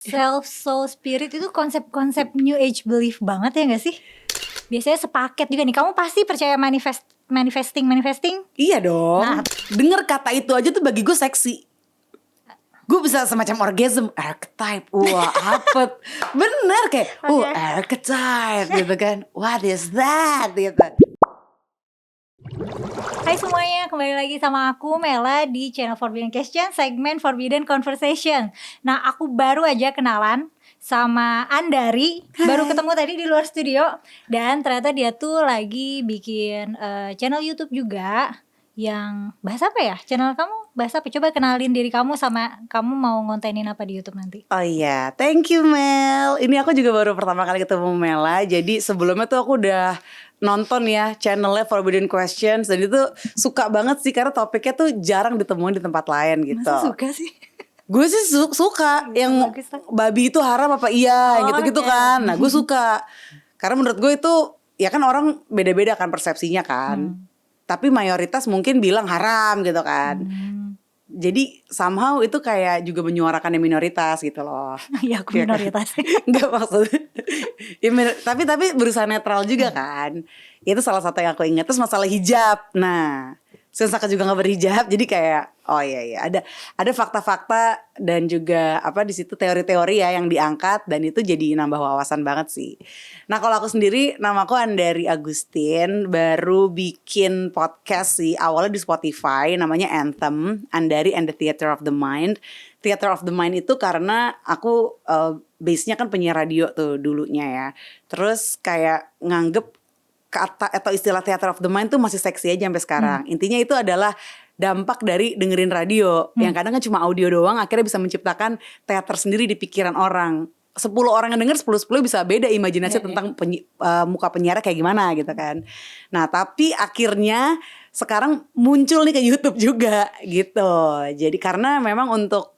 Self soul spirit itu konsep-konsep new age belief banget ya gak sih? Biasanya sepaket juga nih. Kamu pasti percaya manifesting? Iya dong. Nah. Denger kata itu aja tuh bagi gue seksi. Gue bisa semacam orgasm, archetype. Wah, apa? Bener kayak, Okay. Archetype gitu kan. What is that? Gitu. Hai semuanya, kembali lagi sama aku Mela di channel Forbidden Question, segmen Forbidden Conversation. Nah, aku baru aja kenalan sama Andari. Baru ketemu tadi di luar studio. Dan ternyata dia tuh lagi bikin channel YouTube juga. Yang bahas apa ya? Channel kamu bahas apa? Coba kenalin diri kamu sama kamu mau ngontenin apa di YouTube nanti. Oh iya, thank you Mel. Ini aku juga baru pertama kali ketemu Mela. Jadi sebelumnya tuh aku udah nonton ya channelnya Forbidden Questions. Dan itu suka banget sih karena topiknya tuh jarang ditemuin di tempat lain gitu. Masa suka sih? Gue sih suka yang babi itu haram apa iya gitu-gitu kan. Nah gue suka. Karena menurut gue itu ya kan orang beda-beda kan persepsinya kan. Tapi mayoritas mungkin bilang haram gitu kan. Jadi somehow itu kayak juga menyuarakan yang minoritas gitu loh. Iya aku minoritas. Enggak maksudnya ya, tapi berusaha netral juga kan. Itu salah satu yang aku ingat. Terus masalah hijab. Nah Sensaka juga gak berhijab. Jadi kayak oh iya ada fakta-fakta dan juga apa di situ teori-teori ya yang diangkat. Dan itu jadi nambah wawasan banget sih. Nah kalau aku sendiri namaku Andari Agustin. Baru bikin podcast sih. Awalnya di Spotify namanya Anthem, Andari and the Theater of the Mind. Theater of the Mind itu karena aku base-nya kan penyiar radio tuh dulunya ya. Terus kayak nganggep kata atau istilah theater of the mind tuh masih seksi aja sampai sekarang. Intinya itu adalah dampak dari dengerin radio. Yang kadang kan cuma audio doang akhirnya bisa menciptakan teater sendiri di pikiran orang. 10 orang yang denger 10 bisa beda imajinasi tentang muka penyiar kayak gimana gitu kan. Nah, tapi akhirnya sekarang muncul nih ke YouTube juga gitu. Jadi karena memang untuk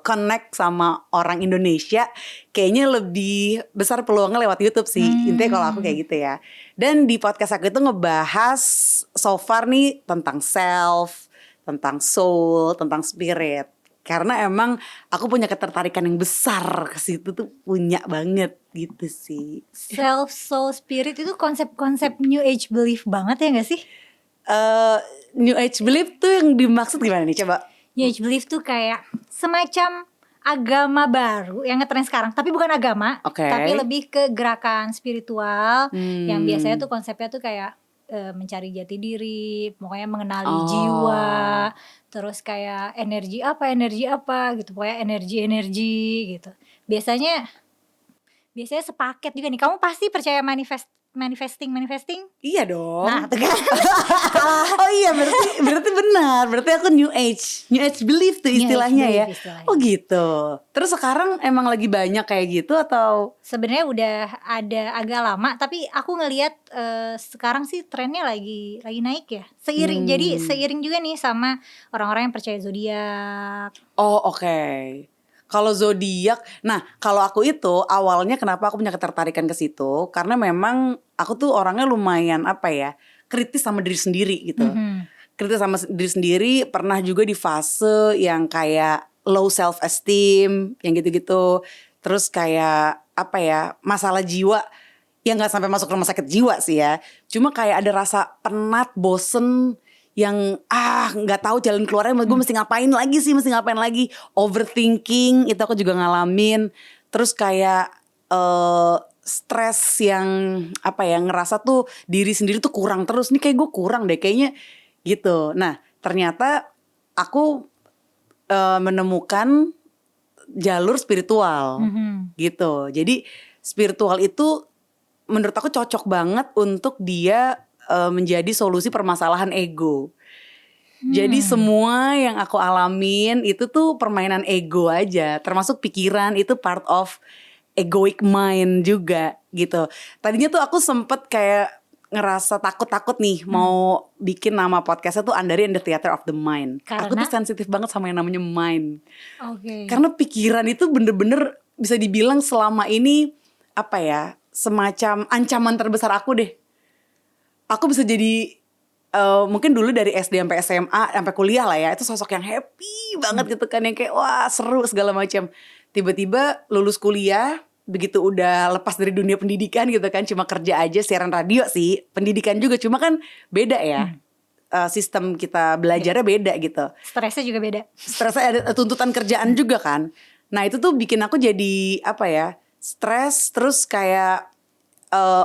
connect sama orang Indonesia kayaknya lebih besar peluangnya lewat YouTube sih. Intinya kalau aku kayak gitu ya. Dan di podcast aku itu ngebahas so far nih tentang self, tentang soul, tentang spirit. Karena emang aku punya ketertarikan yang besar ke situ tuh punya banget gitu sih. Self soul spirit itu konsep-konsep new age belief banget ya gak sih? New age belief tuh yang dimaksud gimana nih coba? New age belief tuh kayak semacam agama baru yang ngetren sekarang, tapi bukan agama, tapi lebih ke gerakan spiritual yang biasanya tuh konsepnya tuh kayak mencari jati diri, pokoknya mengenali jiwa, terus kayak energi apa gitu, pokoknya energi gitu. Biasanya sepaket juga nih. Kamu pasti percaya manifesting? Iya dong. Nah, tuh kan. Oh iya berarti benar. Berarti aku new age belief tuh istilahnya ya. Oh gitu. Terus sekarang emang lagi banyak kayak gitu atau? Sebenarnya udah ada agak lama, tapi aku ngelihat sekarang sih trennya lagi naik ya. Jadi seiring juga nih sama orang-orang yang percaya zodiak. Oh oke. Kalau zodiak, nah kalau aku itu awalnya kenapa aku punya ketertarikan ke situ karena memang aku tuh orangnya lumayan apa ya kritis sama diri sendiri gitu. Kritis sama diri sendiri, pernah juga di fase yang kayak low self esteem, yang gitu-gitu. Terus kayak apa ya masalah jiwa yang nggak sampai masuk rumah sakit jiwa sih ya. Cuma kayak ada rasa penat, bosen yang nggak tahu jalan keluarnya, gue mesti ngapain lagi, overthinking itu aku juga ngalamin. Terus kayak stres yang apa ya ngerasa tuh diri sendiri tuh kurang terus, nih kayak gue kurang deh kayaknya gitu. Nah ternyata aku menemukan jalur spiritual gitu. Jadi spiritual itu menurut aku cocok banget untuk dia menjadi solusi permasalahan ego. Jadi semua yang aku alamin itu tuh permainan ego aja. Termasuk pikiran itu part of egoic mind juga gitu. Tadinya tuh aku sempet kayak ngerasa takut nih mau bikin nama podcastnya tuh Andari and the Theater of the Mind. Karena? Aku tuh sensitif banget sama yang namanya mind. Karena pikiran itu bener-bener bisa dibilang selama ini apa ya semacam ancaman terbesar aku deh. Aku bisa jadi mungkin dulu dari SD sampai SMA sampai kuliah lah ya, itu sosok yang happy banget gitu kan, yang kayak wah seru segala macam. tiba-tiba lulus kuliah, begitu udah lepas dari dunia pendidikan gitu kan, cuma kerja aja siaran radio sih, pendidikan juga cuma kan beda ya. Sistem kita belajarnya beda gitu. Stresnya juga beda. Stresnya ada tuntutan kerjaan juga kan. Nah itu tuh bikin aku jadi apa ya, stres terus kayak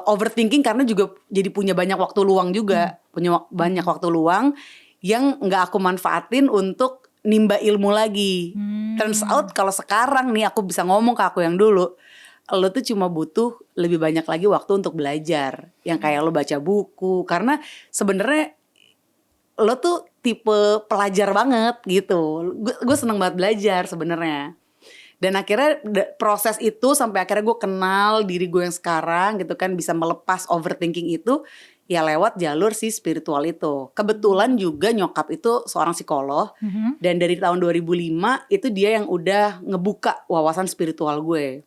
overthinking karena juga jadi punya banyak waktu luang juga. Punya banyak waktu luang yang gak aku manfaatin untuk nimba ilmu lagi. Turns out kalau sekarang nih aku bisa ngomong ke aku yang dulu, lo tuh cuma butuh lebih banyak lagi waktu untuk belajar. Yang kayak lo baca buku. Karena sebenarnya lo tuh tipe pelajar banget gitu. Gue seneng banget belajar sebenarnya. Dan akhirnya proses itu sampai akhirnya gue kenal diri gue yang sekarang gitu kan, bisa melepas overthinking itu ya lewat jalur si spiritual itu. Kebetulan juga nyokap itu seorang psikolog, dan dari tahun 2005 itu dia yang udah ngebuka wawasan spiritual gue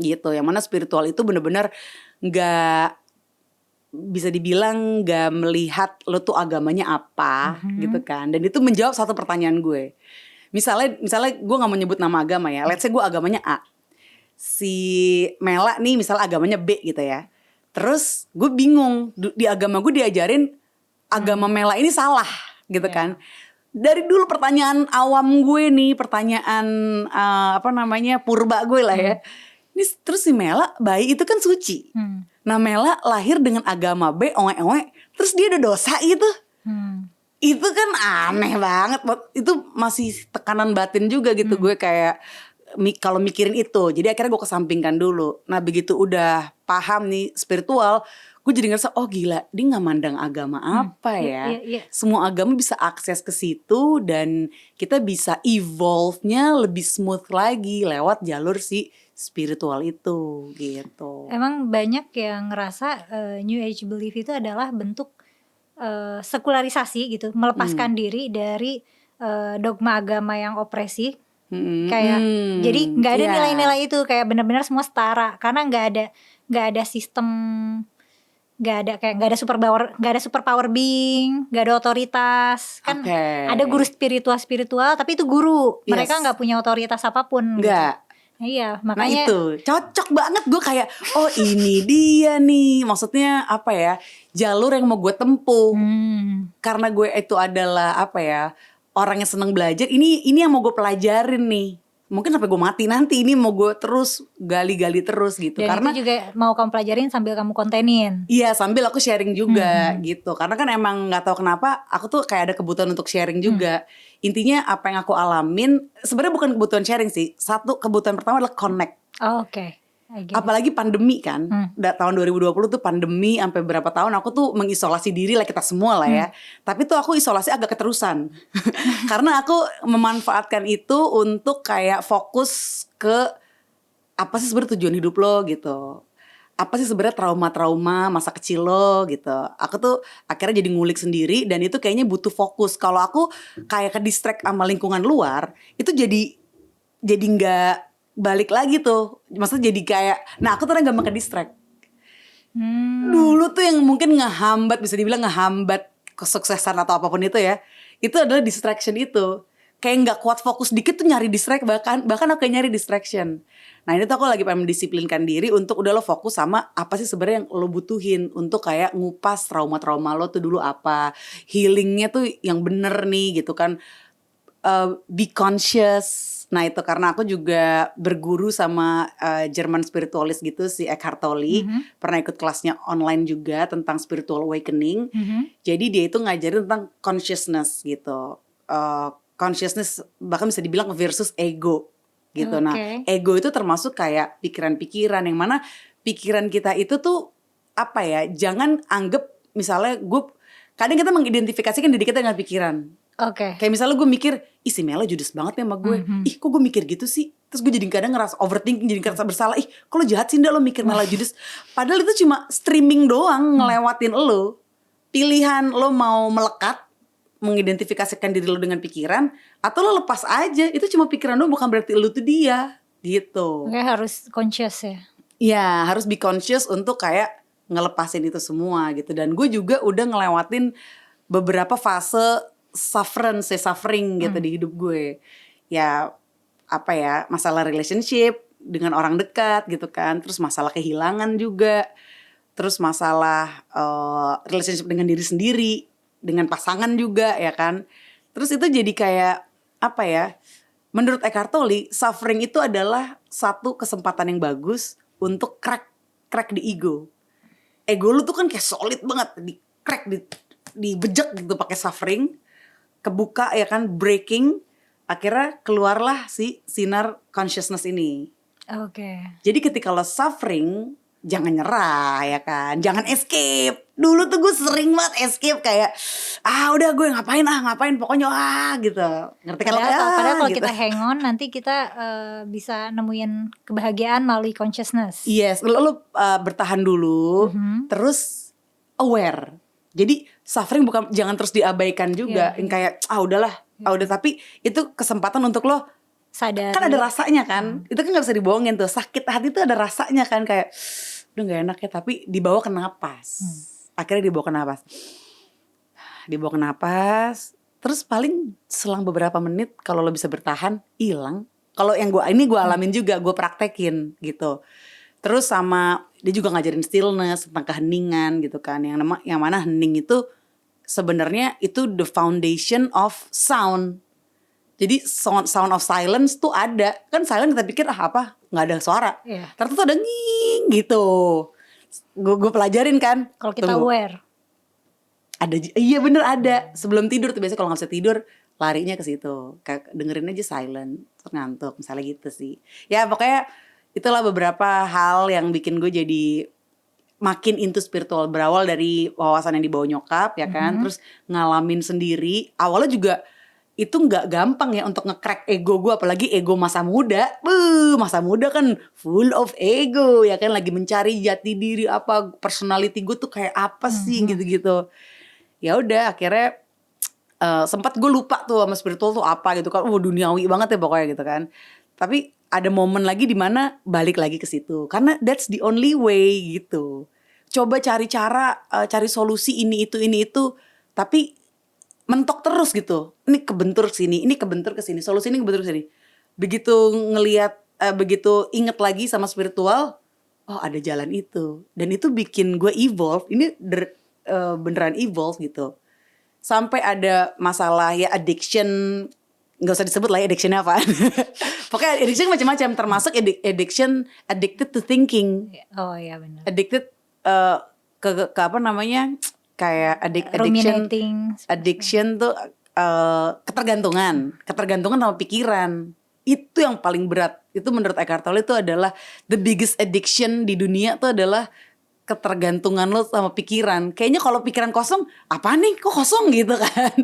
gitu. Yang mana spiritual itu bener-bener gak bisa dibilang gak melihat lo tuh agamanya apa gitu kan. Dan itu menjawab satu pertanyaan gue. Misalnya gue gak mau nyebut nama agama ya. Let's say gue agamanya A. Si Mela nih misalnya agamanya B gitu ya. Terus gue bingung. Di agama gue diajarin agama Mela ini salah gitu kan. Dari dulu pertanyaan awam gue nih. Pertanyaan purba gue lah ya. Ini terus si Mela bayi itu kan suci. Nah Mela lahir dengan agama B, terus dia ada dosa gitu. Itu kan aneh banget. Itu masih tekanan batin juga gitu. Gue kayak kalau mikirin itu. Jadi akhirnya gue kesampingkan dulu. Nah begitu udah paham nih spiritual, gue jadi ngerasa oh gila, dia gak mandang agama apa ya. Semua agama bisa akses ke situ. Dan kita bisa evolve-nya lebih smooth lagi lewat jalur si spiritual itu gitu. Emang banyak yang ngerasa New Age belief itu adalah bentuk sekularisasi gitu, melepaskan diri dari dogma agama yang opresi. Kayak jadi nggak ada nilai-nilai itu, kayak benar-benar semua setara karena nggak ada sistem, nggak ada super power being, nggak ada otoritas kan. Ada guru spiritual tapi itu guru, mereka nggak punya otoritas apapun. Nggak. Gitu. Iya, makanya nah itu cocok banget. Gue kayak oh ini dia nih, maksudnya apa ya, jalur yang mau gue tempuh. Karena gue itu adalah apa ya, orang yang seneng belajar. Ini yang mau gue pelajarin nih. Mungkin sampai gue mati nanti ini mau gue terus gali-gali terus gitu. Dan karena itu juga mau kamu pelajarin sambil kamu kontenin. Iya, sambil aku sharing juga gitu. Karena kan emang nggak tahu kenapa aku tuh kayak ada kebutuhan untuk sharing juga. Intinya apa yang aku alamin sebenarnya bukan kebutuhan sharing sih. Satu kebutuhan pertama adalah connect. Oh, oke. Apalagi pandemi kan. Tahun 2020 tuh pandemi sampai berapa tahun aku tuh mengisolasi diri lah, kita semua lah ya. Tapi tuh aku isolasi agak keterusan. Karena aku memanfaatkan itu untuk kayak fokus ke apa sih sebenarnya tujuan hidup lo gitu. Apa sih sebenarnya trauma-trauma masa kecil lo gitu. Aku tuh akhirnya jadi ngulik sendiri dan itu kayaknya butuh fokus. Kalau aku kayak ke distract sama lingkungan luar, itu jadi nggak balik lagi tuh. Maksudnya jadi kayak, nah aku tuh gampang ke distract. Dulu tuh yang mungkin bisa dibilang ngehambat kesuksesan atau apapun itu ya, itu adalah distraction itu. Kayak nggak kuat fokus dikit tuh nyari distract, bahkan aku kayak nyari distraction. Nah ini tuh aku lagi pengen mendisiplinkan diri untuk udah lo fokus sama apa sih sebenarnya yang lo butuhin untuk kayak ngupas trauma-trauma lo tuh dulu apa, healingnya tuh yang bener nih gitu kan. Be conscious. Nah itu karena aku juga berguru sama German spiritualist gitu, si Eckhart Tolle. Pernah ikut kelasnya online juga tentang spiritual awakening. Jadi dia itu ngajarin tentang consciousness gitu. Consciousness bahkan bisa dibilang versus ego gitu. Nah ego itu termasuk kayak pikiran-pikiran yang mana pikiran kita itu tuh apa ya, jangan anggap misalnya kadang kita mengidentifikasikan diri kita dengan pikiran. Kayak misalnya gue mikir, ih si Mela judes banget ya sama gue. Ih kok gue mikir gitu sih. Terus gue jadi kadang ngerasa overthinking, jadi ngerasa bersalah. Ih kok lo jahat sih ndak lo mikir Mela judes. Padahal itu cuma streaming doang, ngelewatin lo. Pilihan lo mau melekat, mengidentifikasikan diri lo dengan pikiran, atau lo lepas aja. Itu cuma pikiran lo, bukan berarti lo tuh dia gitu. Harus conscious ya. Iya harus be conscious untuk kayak ngelepasin itu semua gitu. Dan gue juga udah ngelewatin beberapa fase suffering gitu di hidup gue. Ya apa ya, masalah relationship dengan orang dekat gitu kan, terus masalah kehilangan juga, terus masalah relationship dengan diri sendiri, dengan pasangan juga ya kan. Terus itu jadi kayak apa ya, menurut Eckhart Tolle, suffering itu adalah satu kesempatan yang bagus untuk crack di ego. Ego lu tuh kan kayak solid banget, di crack, dibejek gitu pakai suffering, kebuka ya kan, breaking, akhirnya keluarlah si sinar consciousness ini. Jadi ketika lo suffering, jangan nyerah ya kan, jangan escape. Dulu tuh gue sering banget escape, kayak udah gue ngapain pokoknya gitu. Ngerti kan? Padahal kalau gitu. kita hang on, nanti kita bisa nemuin kebahagiaan melalui consciousness. Yes, lo bertahan dulu, terus aware. Jadi suffering bukan, jangan terus diabaikan juga. Yang kayak udahlah, udah, tapi itu kesempatan untuk lo sadar. Kan ada rasanya kan, itu kan gak bisa dibohongin tuh. Sakit hati tuh ada rasanya kan, kayak udah gak enak ya, tapi dibawa ke napas. Akhirnya dibawa ke napas, terus paling selang beberapa menit, kalau lo bisa bertahan, hilang. Kalau yang gue alamin juga, gue praktekin gitu. Terus sama dia juga ngajarin stillness, tentang keheningan gitu kan, yang mana hening itu sebenarnya itu the foundation of sound. Jadi sound of silence tuh ada. Kan silent kita pikir apa? Nggak ada suara. Ternyata tuh ada nging gitu. Gue pelajarin kan. Kalau kita aware. Iya bener ada. Sebelum tidur tuh biasanya kalau nggak bisa tidur, larinya ke situ. Kayak dengerin aja silent, terus ngantuk misalnya gitu sih. Ya pokoknya itulah beberapa hal yang bikin gue jadi makin into spiritual. Berawal dari wawasan yang dibawa nyokap ya kan. Terus ngalamin sendiri. Awalnya juga itu nggak gampang ya untuk nge-crack ego gue, apalagi ego masa muda. Masa muda kan full of ego ya kan, lagi mencari jati diri, apa personality gue tuh kayak apa sih gitu-gitu. Ya udah akhirnya sempat gue lupa tuh sama spiritual tuh apa gitu kan, duniawi banget ya pokoknya gitu kan. Tapi ada momen lagi di mana balik lagi ke situ, karena that's the only way gitu. Coba cari cara, cari solusi ini itu, tapi mentok terus gitu. Ini kebentur sini, ini kebentur ke sini, solusi ini kebentur ke sini. Begitu ngelihat, begitu inget lagi sama spiritual, ada jalan itu. Dan itu bikin gue evolve. Ini beneran evolve gitu. Sampai ada masalah ya addiction, nggak usah disebut lah ya addictionnya apa. Pokoknya addiction macam-macam, termasuk addicted to thinking. Oh iya benar. Addicted ke apa namanya? Kayak addiction tuh ketergantungan sama pikiran. Itu yang paling berat. Itu menurut Eckhart Tolle itu adalah the biggest addiction di dunia tuh adalah ketergantungan lo sama pikiran. Kayaknya kalau pikiran kosong, apa nih kok kosong gitu kan.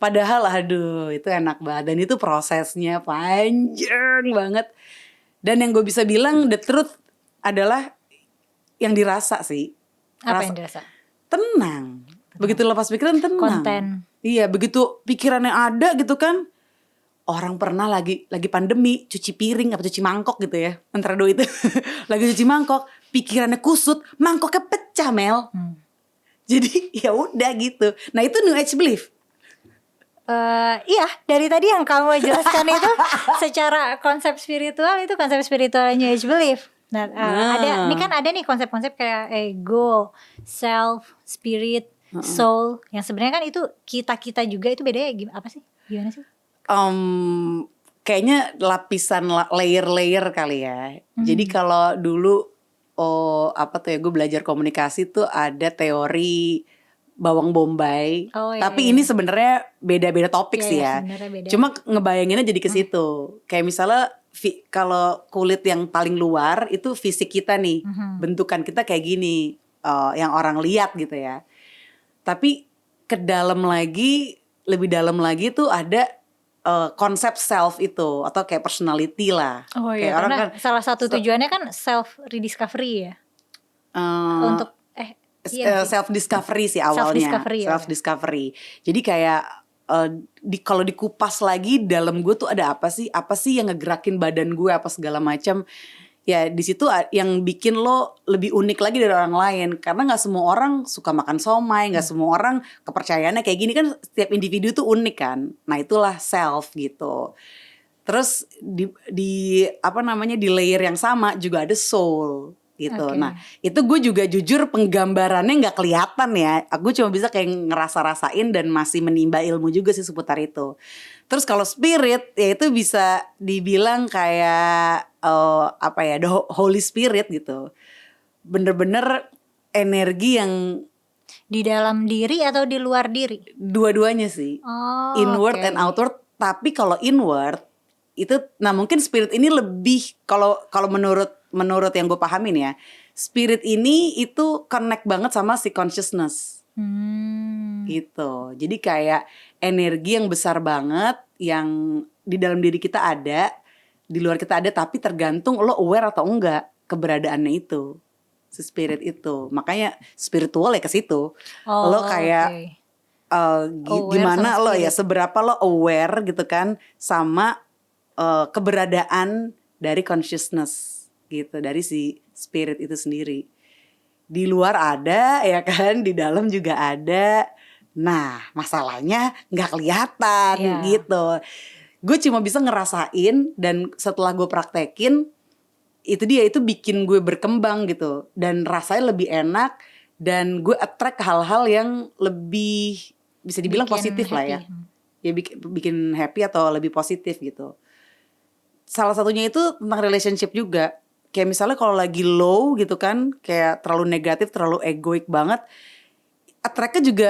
Padahal aduh itu enak banget. Dan itu prosesnya panjang banget. Dan yang gue bisa bilang the truth adalah yang dirasa sih. Apa yang dirasa? Tenang. Begitu lepas pikiran tenang. Konten. Iya, begitu pikirannya ada gitu kan. Orang pernah lagi pandemi cuci piring apa cuci mangkok gitu ya. Antara dua itu. Lagi cuci mangkok, pikirannya kusut, mangkoknya pecah, Mel. Jadi ya udah gitu. Nah, itu New Age belief. Iya, dari tadi yang kamu jelaskan itu secara konsep spiritual, itu konsep spiritual New Age belief. Nah, ada nih konsep-konsep kayak ego, self, spirit, soul, yang sebenarnya kan itu kita juga, itu bedanya apa sih? Gimana sih? Kayaknya lapisan layer-layer kali ya. Jadi kalau dulu gue belajar komunikasi tuh ada teori bawang bombay. Tapi ini sebenarnya beda-beda topik sih ya. Beda. Cuma ngebayanginnya jadi ke situ. Kayak misalnya kalau kulit yang paling luar itu fisik kita nih, bentukan kita kayak gini, yang orang lihat gitu ya. Tapi lebih dalam lagi tuh ada konsep self itu, atau kayak personality lah. Kayak orang kan salah satu tujuannya kan self rediscovery ya. Untuk self discovery sih awalnya. Self discovery. Jadi kayak kalau dikupas lagi dalam gue tuh ada apa sih yang ngegerakin badan gue apa segala macam. Ya di situ yang bikin lo lebih unik lagi dari orang lain, karena nggak semua orang suka makan somai, nggak semua orang kepercayaannya kayak gini kan, setiap individu tuh unik kan. Nah itulah self gitu. Terus di apa namanya, di layer yang sama juga ada soul gitu. Nah itu gue juga jujur penggambarannya nggak kelihatan ya. Aku cuma bisa kayak ngerasa-rasain dan masih menimba ilmu juga sih seputar itu. Terus kalau spirit ya itu bisa dibilang kayak apa ya, the Holy Spirit gitu. Bener-bener energi yang Di dalam diri atau di luar diri? dua-duanya sih. Inward and outward. Tapi kalau inward itu, nah mungkin spirit ini lebih, kalau menurut yang gue pahamin ya, spirit ini itu connect banget sama si consciousness gitu. Jadi kayak energi yang besar banget yang di dalam diri kita ada, di luar kita ada, tapi tergantung lo aware atau enggak keberadaannya itu, si spirit itu. Makanya spiritual ya ke situ. Lo kayak gimana lo ya, seberapa lo aware gitu kan sama keberadaan dari consciousness gitu, dari si spirit itu sendiri. Di luar ada ya kan, di dalam juga ada. Nah masalahnya nggak kelihatan gitu. Gue cuma bisa ngerasain, dan setelah gue praktekin itu bikin gue berkembang gitu, dan rasanya lebih enak, dan gue attract hal-hal yang lebih bisa dibilang positif happy lah ya. Ya bikin happy atau lebih positif gitu. Salah satunya itu tentang relationship juga. Kayak misalnya kalau lagi low gitu kan, kayak terlalu negatif, terlalu egoik banget, attract-nya juga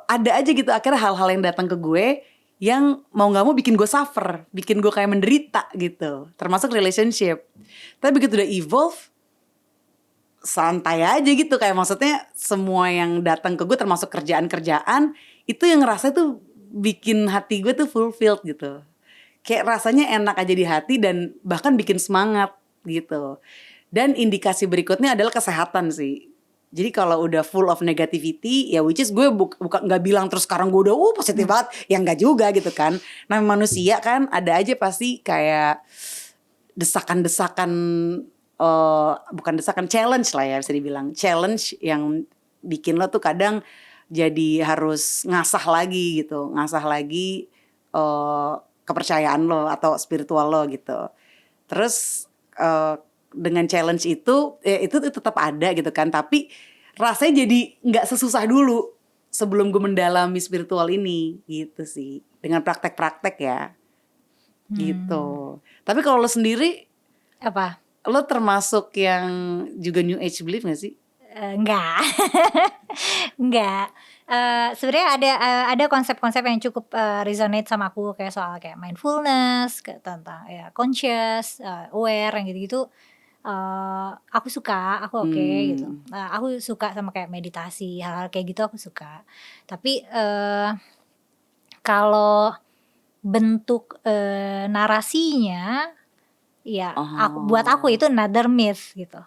ada aja gitu. Akhirnya hal-hal yang datang ke gue yang mau gak mau bikin gue suffer, bikin gue kayak menderita gitu. Termasuk relationship. Tapi begitu udah evolve, santai aja gitu. Kayak maksudnya semua yang datang ke gue, termasuk kerjaan-kerjaan, itu yang ngerasa tuh bikin hati gue tuh fulfilled gitu. Kayak rasanya enak aja di hati, dan bahkan bikin semangat gitu. Dan indikasi berikutnya adalah kesehatan sih. Jadi kalau udah full of negativity, ya which is gue bukan nggak bilang terus sekarang gue udah positif banget, ya nggak juga gitu kan. Nah manusia kan ada aja pasti kayak desakan-desakan, bukan desakan, challenge lah ya bisa dibilang, challenge yang bikin lo tuh kadang jadi harus ngasah lagi gitu, ngasah lagi kepercayaan lo atau spiritual lo gitu. Terus dengan challenge itu tetap ada gitu kan, tapi rasanya jadi nggak sesusah dulu sebelum gue mendalami spiritual ini gitu sih, dengan praktek-praktek ya gitu. Tapi kalau lo sendiri apa? Lo termasuk yang juga New Age belief gak sih? Enggak. Enggak. Sebenarnya ada konsep-konsep yang cukup resonate sama aku, kayak soal kayak mindfulness, tentang ya conscious, aware, yang gitu-gitu. Aku suka, aku oke gitu. Aku suka sama kayak meditasi, hal-hal kayak gitu aku suka. Tapi kalau bentuk narasinya, ya buat aku itu another myth gitu.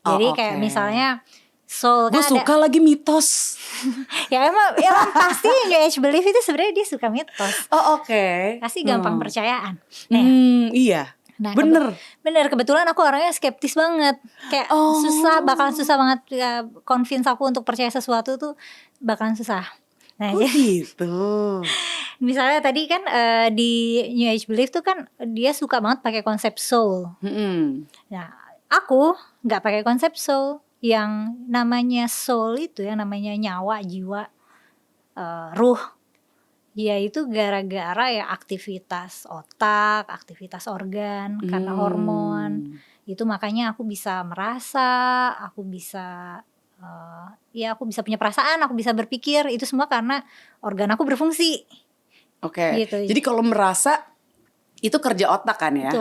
Jadi kayak misalnya soul kan, gue suka lagi mitos. Ya emang pasti New Age belief itu sebenarnya dia suka mitos. Pasti gampang percayaan. Iya. Nah, bener kebetulan aku orangnya skeptis banget. Kayak bakalan susah banget ya, convince aku untuk percaya sesuatu tuh bakalan susah. Nah, gitu. Misalnya tadi kan di New Age belief tuh kan dia suka banget pakai konsep soul. Nah, aku nggak pakai konsep soul. Yang namanya soul itu, yang namanya nyawa, jiwa, ruh, ya itu gara-gara ya aktivitas otak, aktivitas organ, karena hormon. Itu makanya aku bisa merasa, aku bisa aku bisa punya perasaan, aku bisa berpikir, itu semua karena organ aku berfungsi. Gitu. Jadi kalau merasa itu kerja otak kan ya.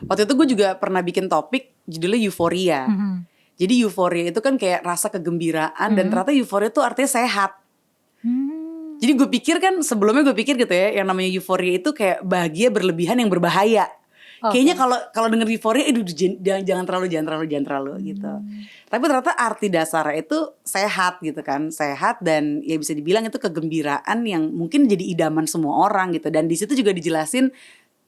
Waktu itu gue juga pernah bikin topik judulnya euforia. Jadi euforia itu kan kayak rasa kegembiraan, dan ternyata euforia itu artinya sehat. Jadi gue pikir kan, sebelumnya gue pikir gitu ya, yang namanya euforia itu kayak bahagia berlebihan yang berbahaya. Kayaknya kalau denger euforia, jangan terlalu gitu. Tapi ternyata arti dasarnya itu sehat gitu kan, sehat, dan ya bisa dibilang itu kegembiraan yang mungkin jadi idaman semua orang gitu. Dan di situ juga dijelasin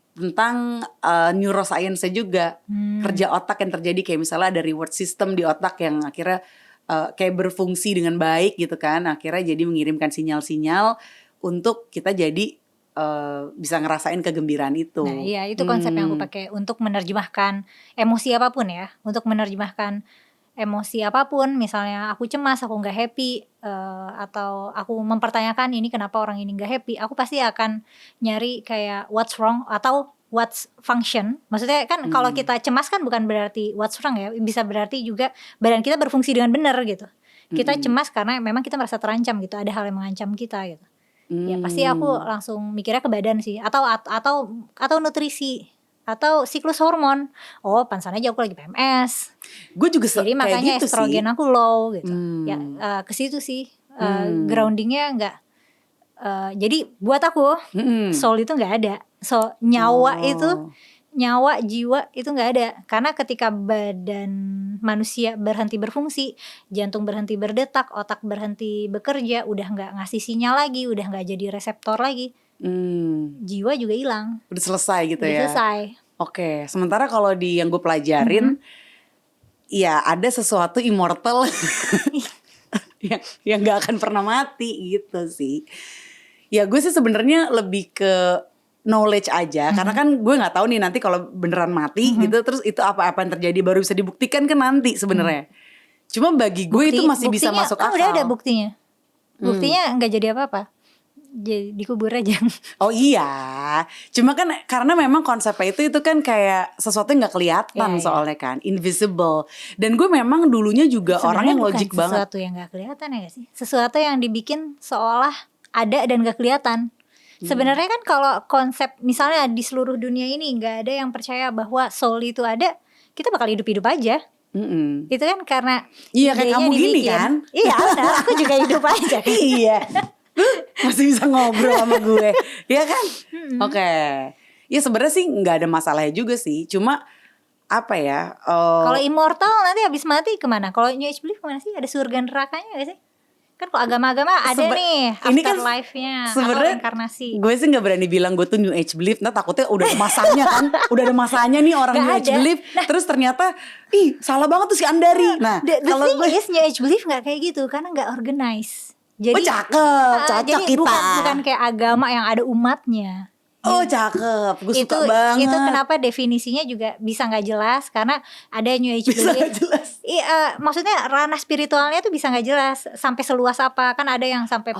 tentang neuroscience-nya juga, kerja otak yang terjadi, kayak misalnya ada reward system di otak yang akhirnya kayak berfungsi dengan baik gitu kan, akhirnya jadi mengirimkan sinyal-sinyal untuk kita jadi bisa ngerasain kegembiraan itu. Nah iya, itu konsep yang aku pakai untuk menerjemahkan emosi apapun ya. Untuk menerjemahkan emosi apapun, misalnya aku cemas, aku nggak happy, atau aku mempertanyakan ini kenapa orang ini nggak happy, aku pasti akan nyari kayak what's wrong atau what's function. Maksudnya kan kalau kita cemas kan bukan berarti what's wrong ya, bisa berarti juga badan kita berfungsi dengan benar gitu. Kita cemas karena memang kita merasa terancam gitu, ada hal yang mengancam kita gitu. Ya pasti aku langsung mikirnya ke badan sih, atau nutrisi, atau siklus hormon. Oh pantesan aja aku lagi PMS. Gue juga Jadi kayak makanya gitu estrogen sih. aku low gitu. Ya ke situ sih. Groundingnya enggak. Jadi buat aku soul itu nggak ada. So nyawa itu, nyawa jiwa itu nggak ada. Karena ketika badan manusia berhenti berfungsi, jantung berhenti berdetak, otak berhenti bekerja, udah nggak ngasih sinyal lagi, udah nggak jadi reseptor lagi, jiwa juga hilang. Udah selesai gitu Udah ya. selesai. Oke, sementara kalau di yang gue pelajarin, ya ada sesuatu immortal yang gak akan pernah mati gitu sih. Ya gue sih sebenarnya lebih ke knowledge aja, karena kan gue nggak tahu nih nanti kalau beneran mati gitu, terus itu apa yang terjadi baru bisa dibuktikan kan nanti sebenarnya. Cuma bagi gue itu masih bisa masuk akal. Udah ada buktinya. Buktinya nggak jadi apa-apa. Jadi dikubur aja. Oh iya, cuma kan karena memang konsepnya itu kan kayak sesuatu yang nggak kelihatan soalnya kan, invisible. Dan gue memang dulunya juga sebenarnya orang yang logik banget. Sesuatu yang nggak kelihatan ya gak sih? Sesuatu yang dibikin seolah ada dan nggak kelihatan. Sebenarnya kan kalau konsep misalnya di seluruh dunia ini nggak ada yang percaya bahwa soul itu ada, kita bakal hidup-hidup aja. Itu kan karena iya kayak kamu gini kan? Iya benar, aku juga hidup aja. Iya. Masih bisa ngobrol sama gue, ya kan? Oke. Ya sebenarnya sih nggak ada masalahnya juga sih. Cuma apa ya? Kalau immortal nanti habis mati kemana? Kalau New Age belief kemana sih? Ada surga nerakanya gak sih? Kan kalau agama-agama ada nih afterlife-nya atau reinkarnasi. Gue sih nggak berani bilang gue tuh New Age belief. Nah takutnya udah ada masanya kan, udah ada masanya nih orang New Age belief. Terus ternyata, salah banget tuh si Andari. Nah, kalau gue New Age belief nggak kayak gitu karena nggak organize. Jadi cakep, cocok jadi kita. Bukan kayak agama yang ada umatnya. Oh cakep, gue suka banget. Itu kenapa definisinya juga bisa nggak jelas karena ada New Age belief. Maksudnya ranah spiritualnya tuh bisa nggak jelas sampai seluas apa. Kan ada yang sampai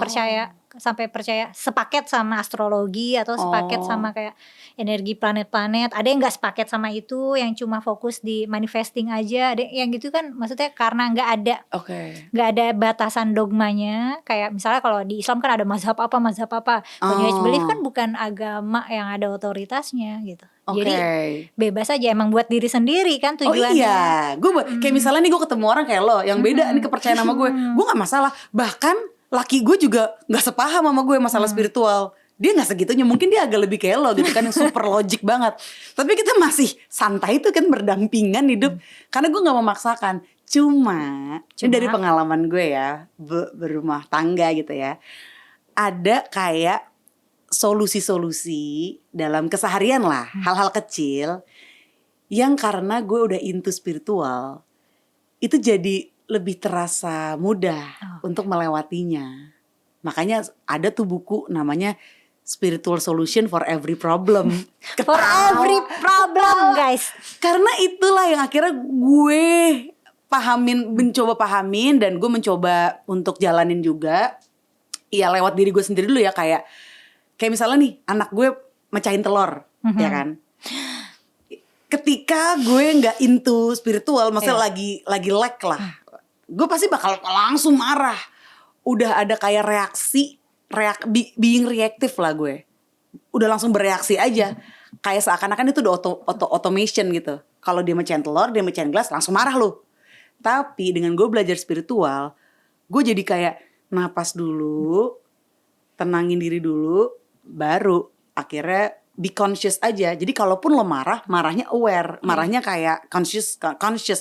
percaya sepaket sama astrologi atau sepaket sama kayak energi planet-planet. Ada yang nggak sepaket sama itu, yang cuma fokus di manifesting aja. Ada yang gitu kan, maksudnya karena nggak ada batasan dogmanya. Kayak misalnya kalau di Islam kan ada mazhab apa. Kalau New Age belief kan bukan agama yang ada otoritasnya gitu. Jadi bebas aja, emang buat diri sendiri kan tujuannya. Oh iya, gue kayak misalnya nih gue ketemu orang kayak lo yang beda nih kepercayaan sama gue nggak masalah. Bahkan laki gue juga gak sepaham sama gue masalah spiritual. Dia gak segitunya, mungkin dia agak lebih kayak lo gitu kan, yang super logik banget. Tapi kita masih santai itu kan, berdampingan hidup. Karena gue gak memaksakan. Cuma dari pengalaman gue ya, berumah tangga gitu ya, ada kayak solusi-solusi dalam keseharian lah, hal-hal kecil yang karena gue udah into spiritual, itu jadi lebih terasa mudah untuk melewatinya. Makanya ada tuh buku namanya Spiritual Solution for Every Problem. For every problem, guys. Karena itulah yang akhirnya gue mencoba pahamin dan gue mencoba untuk jalanin juga. Ya lewat diri gue sendiri dulu ya, kayak misalnya nih anak gue mecahin telur, ya kan? Ketika gue nggak into spiritual, maksudnya lagi lag lah, gue pasti bakal langsung marah. Udah ada kayak being reactive lah gue. Udah langsung bereaksi aja. Kayak seakan-akan itu udah automation gitu. Kalau dia mecahin telur, dia mecahin gelas, langsung marah loh. Tapi dengan gue belajar spiritual, gue jadi kayak napas dulu, tenangin diri dulu, baru akhirnya be conscious aja. Jadi kalaupun lo marahnya aware, marahnya kayak conscious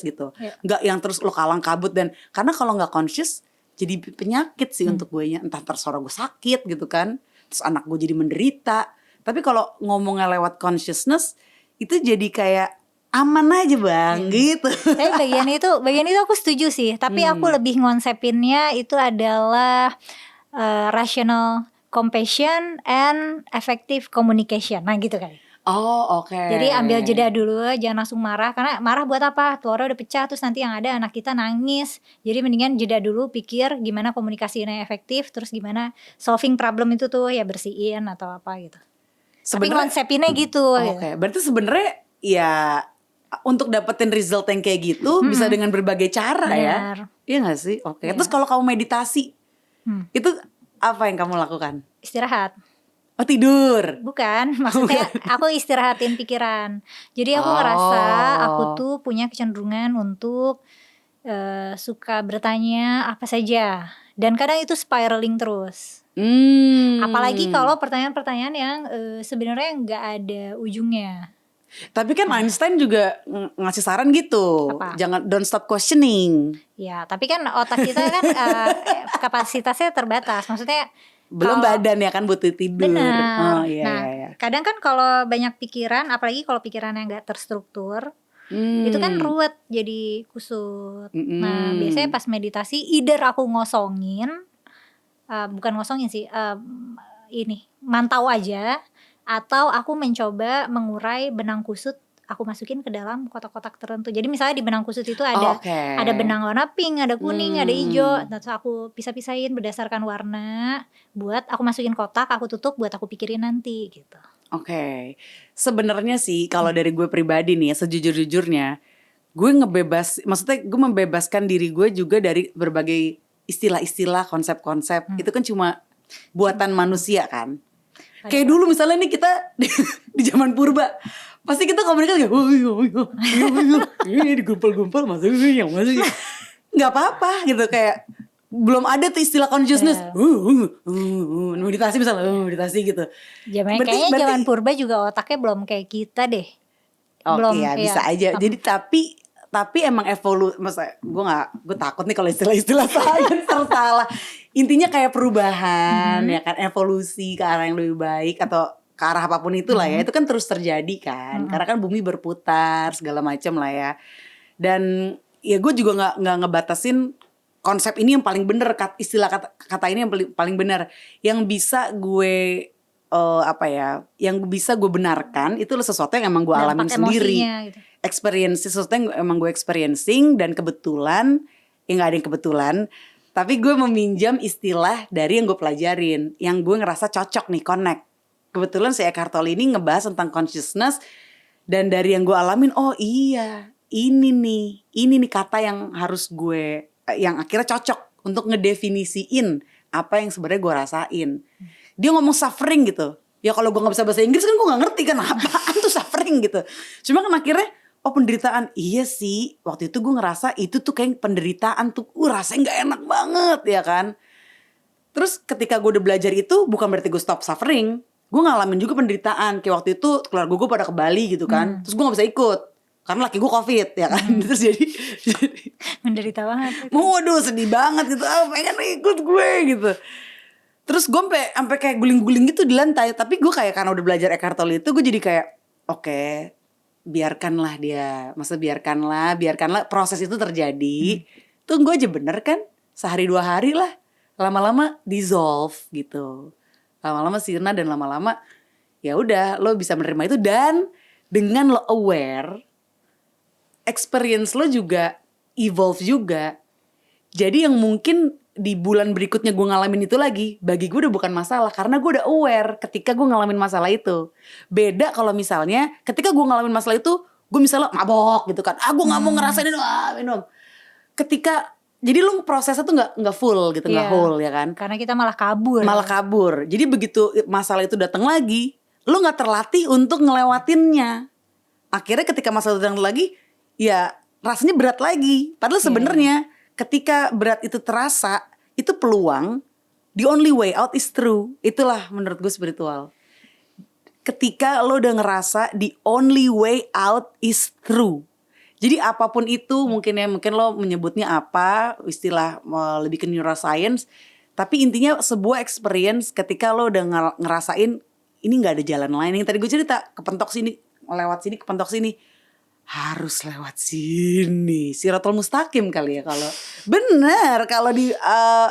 gitu. Nggak yang terus lo kalang kabut. Dan karena kalau nggak conscious jadi penyakit sih untuk gue nya. Entah tersorot gue sakit gitu kan, terus anak gue jadi menderita. Tapi kalau ngomongnya lewat consciousness, itu jadi kayak aman aja bang gitu. Tapi bagian itu aku setuju sih. Tapi aku lebih ngonsepinnya itu adalah rational compassion and effective communication. Nah gitu kan. Oh oke. Jadi ambil jeda dulu, jangan langsung marah. Karena marah buat apa? Telurnya udah pecah, terus nanti yang ada anak kita nangis. Jadi mendingan jeda dulu, pikir gimana komunikasinya efektif, terus gimana solving problem itu tuh, ya bersihin atau apa gitu. Tapi konsepinnya gitu. Oke, berarti sebenarnya ya untuk dapetin result yang kayak gitu bisa dengan berbagai cara. Benar. Ya. Iya gak sih? Oke. Terus kalau kamu meditasi, itu apa yang kamu lakukan? Istirahat. Oh tidur? Bukan, maksudnya aku istirahatin pikiran. Jadi aku ngerasa aku tuh punya kecenderungan untuk suka bertanya apa saja. Dan kadang itu spiraling terus. Apalagi kalau pertanyaan-pertanyaan yang sebenarnya nggak ada ujungnya. Tapi kan Einstein juga ngasih saran gitu. Apa? Jangan, don't stop questioning. Ya, tapi kan otak kita kan kapasitasnya terbatas. Maksudnya belum badan ya kan butuh tidur. Benar. Iya. Kadang kan kalau banyak pikiran, apalagi kalau pikirannya nggak terstruktur, itu kan ruwet, jadi kusut. Nah biasanya pas meditasi, either aku ngosongin, bukan ngosongin sih, ini mantau aja, atau aku mencoba mengurai benang kusut. Aku masukin ke dalam kotak-kotak tertentu. Jadi misalnya di benang kusut itu ada benang warna pink, ada kuning, ada hijau. Terus aku pisah-pisahin berdasarkan warna. Buat aku masukin kotak, aku tutup buat aku pikirin nanti gitu. Oke. Sebenarnya sih kalau dari gue pribadi nih ya, sejujur-jujurnya, gue maksudnya gue membebaskan diri gue juga dari berbagai istilah-istilah, konsep-konsep. Itu kan cuma buatan manusia kan. Kayak dulu misalnya nih kita di zaman purba, pasti kita komunikasi kayak digumpal-gumpal masuk nggak apa-apa gitu, kayak belum ada tuh istilah consciousness. Meditasi misalnya meditasi gitu. Kayaknya zaman purba juga otaknya belum kayak kita deh. Belum ya bisa aja. Jadi tapi emang masa gue takut nih kalau istilah-istilah sains salah. Intinya kayak perubahan ya kan, evolusi ke arah yang lebih baik atau ke arah apapun itulah ya, itu kan terus terjadi kan, karena kan bumi berputar segala macam lah ya. Dan ya gue juga nggak ngebatasin konsep ini yang paling benar, istilah kata ini yang paling benar, yang bisa gue yang bisa gue benarkan itu sesuatu yang emang gue alamin sendiri, gitu. Experience sesuatu yang emang gue experiencing, dan kebetulan ya nggak ada yang kebetulan, tapi gue meminjam istilah dari yang gue pelajarin, yang gue ngerasa cocok nih, connect. Kebetulan si Eckhart Tolle ini ngebahas tentang consciousness, dan dari yang gue alamin, oh iya, ini nih kata yang harus gue, yang akhirnya cocok untuk ngedefinisiin apa yang sebenarnya gue rasain. Dia ngomong suffering gitu. Ya kalau gue nggak bisa bahasa Inggris kan gue nggak ngerti kan apaan tuh suffering gitu. Cuma kan akhirnya penderitaan, iya sih. Waktu itu gue ngerasa itu tuh kayak penderitaan tuh, rasanya nggak enak banget ya kan. Terus ketika gue udah belajar itu, bukan berarti gue stop suffering. Gue ngalamin juga penderitaan. Kayak waktu itu keluarga gue pada ke Bali gitu kan. Terus gue nggak bisa ikut karena laki gue COVID ya kan. Terus jadi menderita banget. Waduh sedih banget gitu. Pengen ikut gue gitu. Terus gue sampai kayak guling-guling gitu di lantai. Tapi gue kayak karena udah belajar Eckhart Tolle itu, gue jadi kayak oke, biarkanlah dia. Maksudnya biarkanlah proses itu terjadi. Tunggu aja, bener kan? Sehari 2 hari lah. Lama-lama dissolve gitu. Lama-lama sirna, dan lama-lama ya udah lo bisa menerima itu. Dan dengan lo aware, experience lo juga evolve juga. Jadi yang mungkin di bulan berikutnya gue ngalamin itu lagi, bagi gue udah bukan masalah, karena gue udah aware ketika gue ngalamin masalah itu. Beda kalau misalnya ketika gue ngalamin masalah itu, gue misalnya mabok gitu kan, gue gak mau ngerasain itu, minum. Ketika, jadi lu prosesnya tuh gak full gitu, gak whole ya kan. Karena kita malah kabur. Jadi begitu masalah itu datang lagi, lu gak terlatih untuk ngelewatinnya. Akhirnya ketika masalah itu datang lagi, ya rasanya berat lagi. Padahal sebenarnya ketika berat itu terasa, itu peluang, the only way out is through. Itulah menurut gue spiritual. Ketika lo udah ngerasa the only way out is through. Jadi apapun itu, mungkin lo menyebutnya apa, istilah lebih ke neuroscience, tapi intinya sebuah experience ketika lo udah ngerasain ini gak ada jalan lain. Yang tadi gue cerita, kepentok sini, lewat sini, kepentok sini. harus lewat sini, Siratul Mustaqim kali ya kalau bener. Kalau di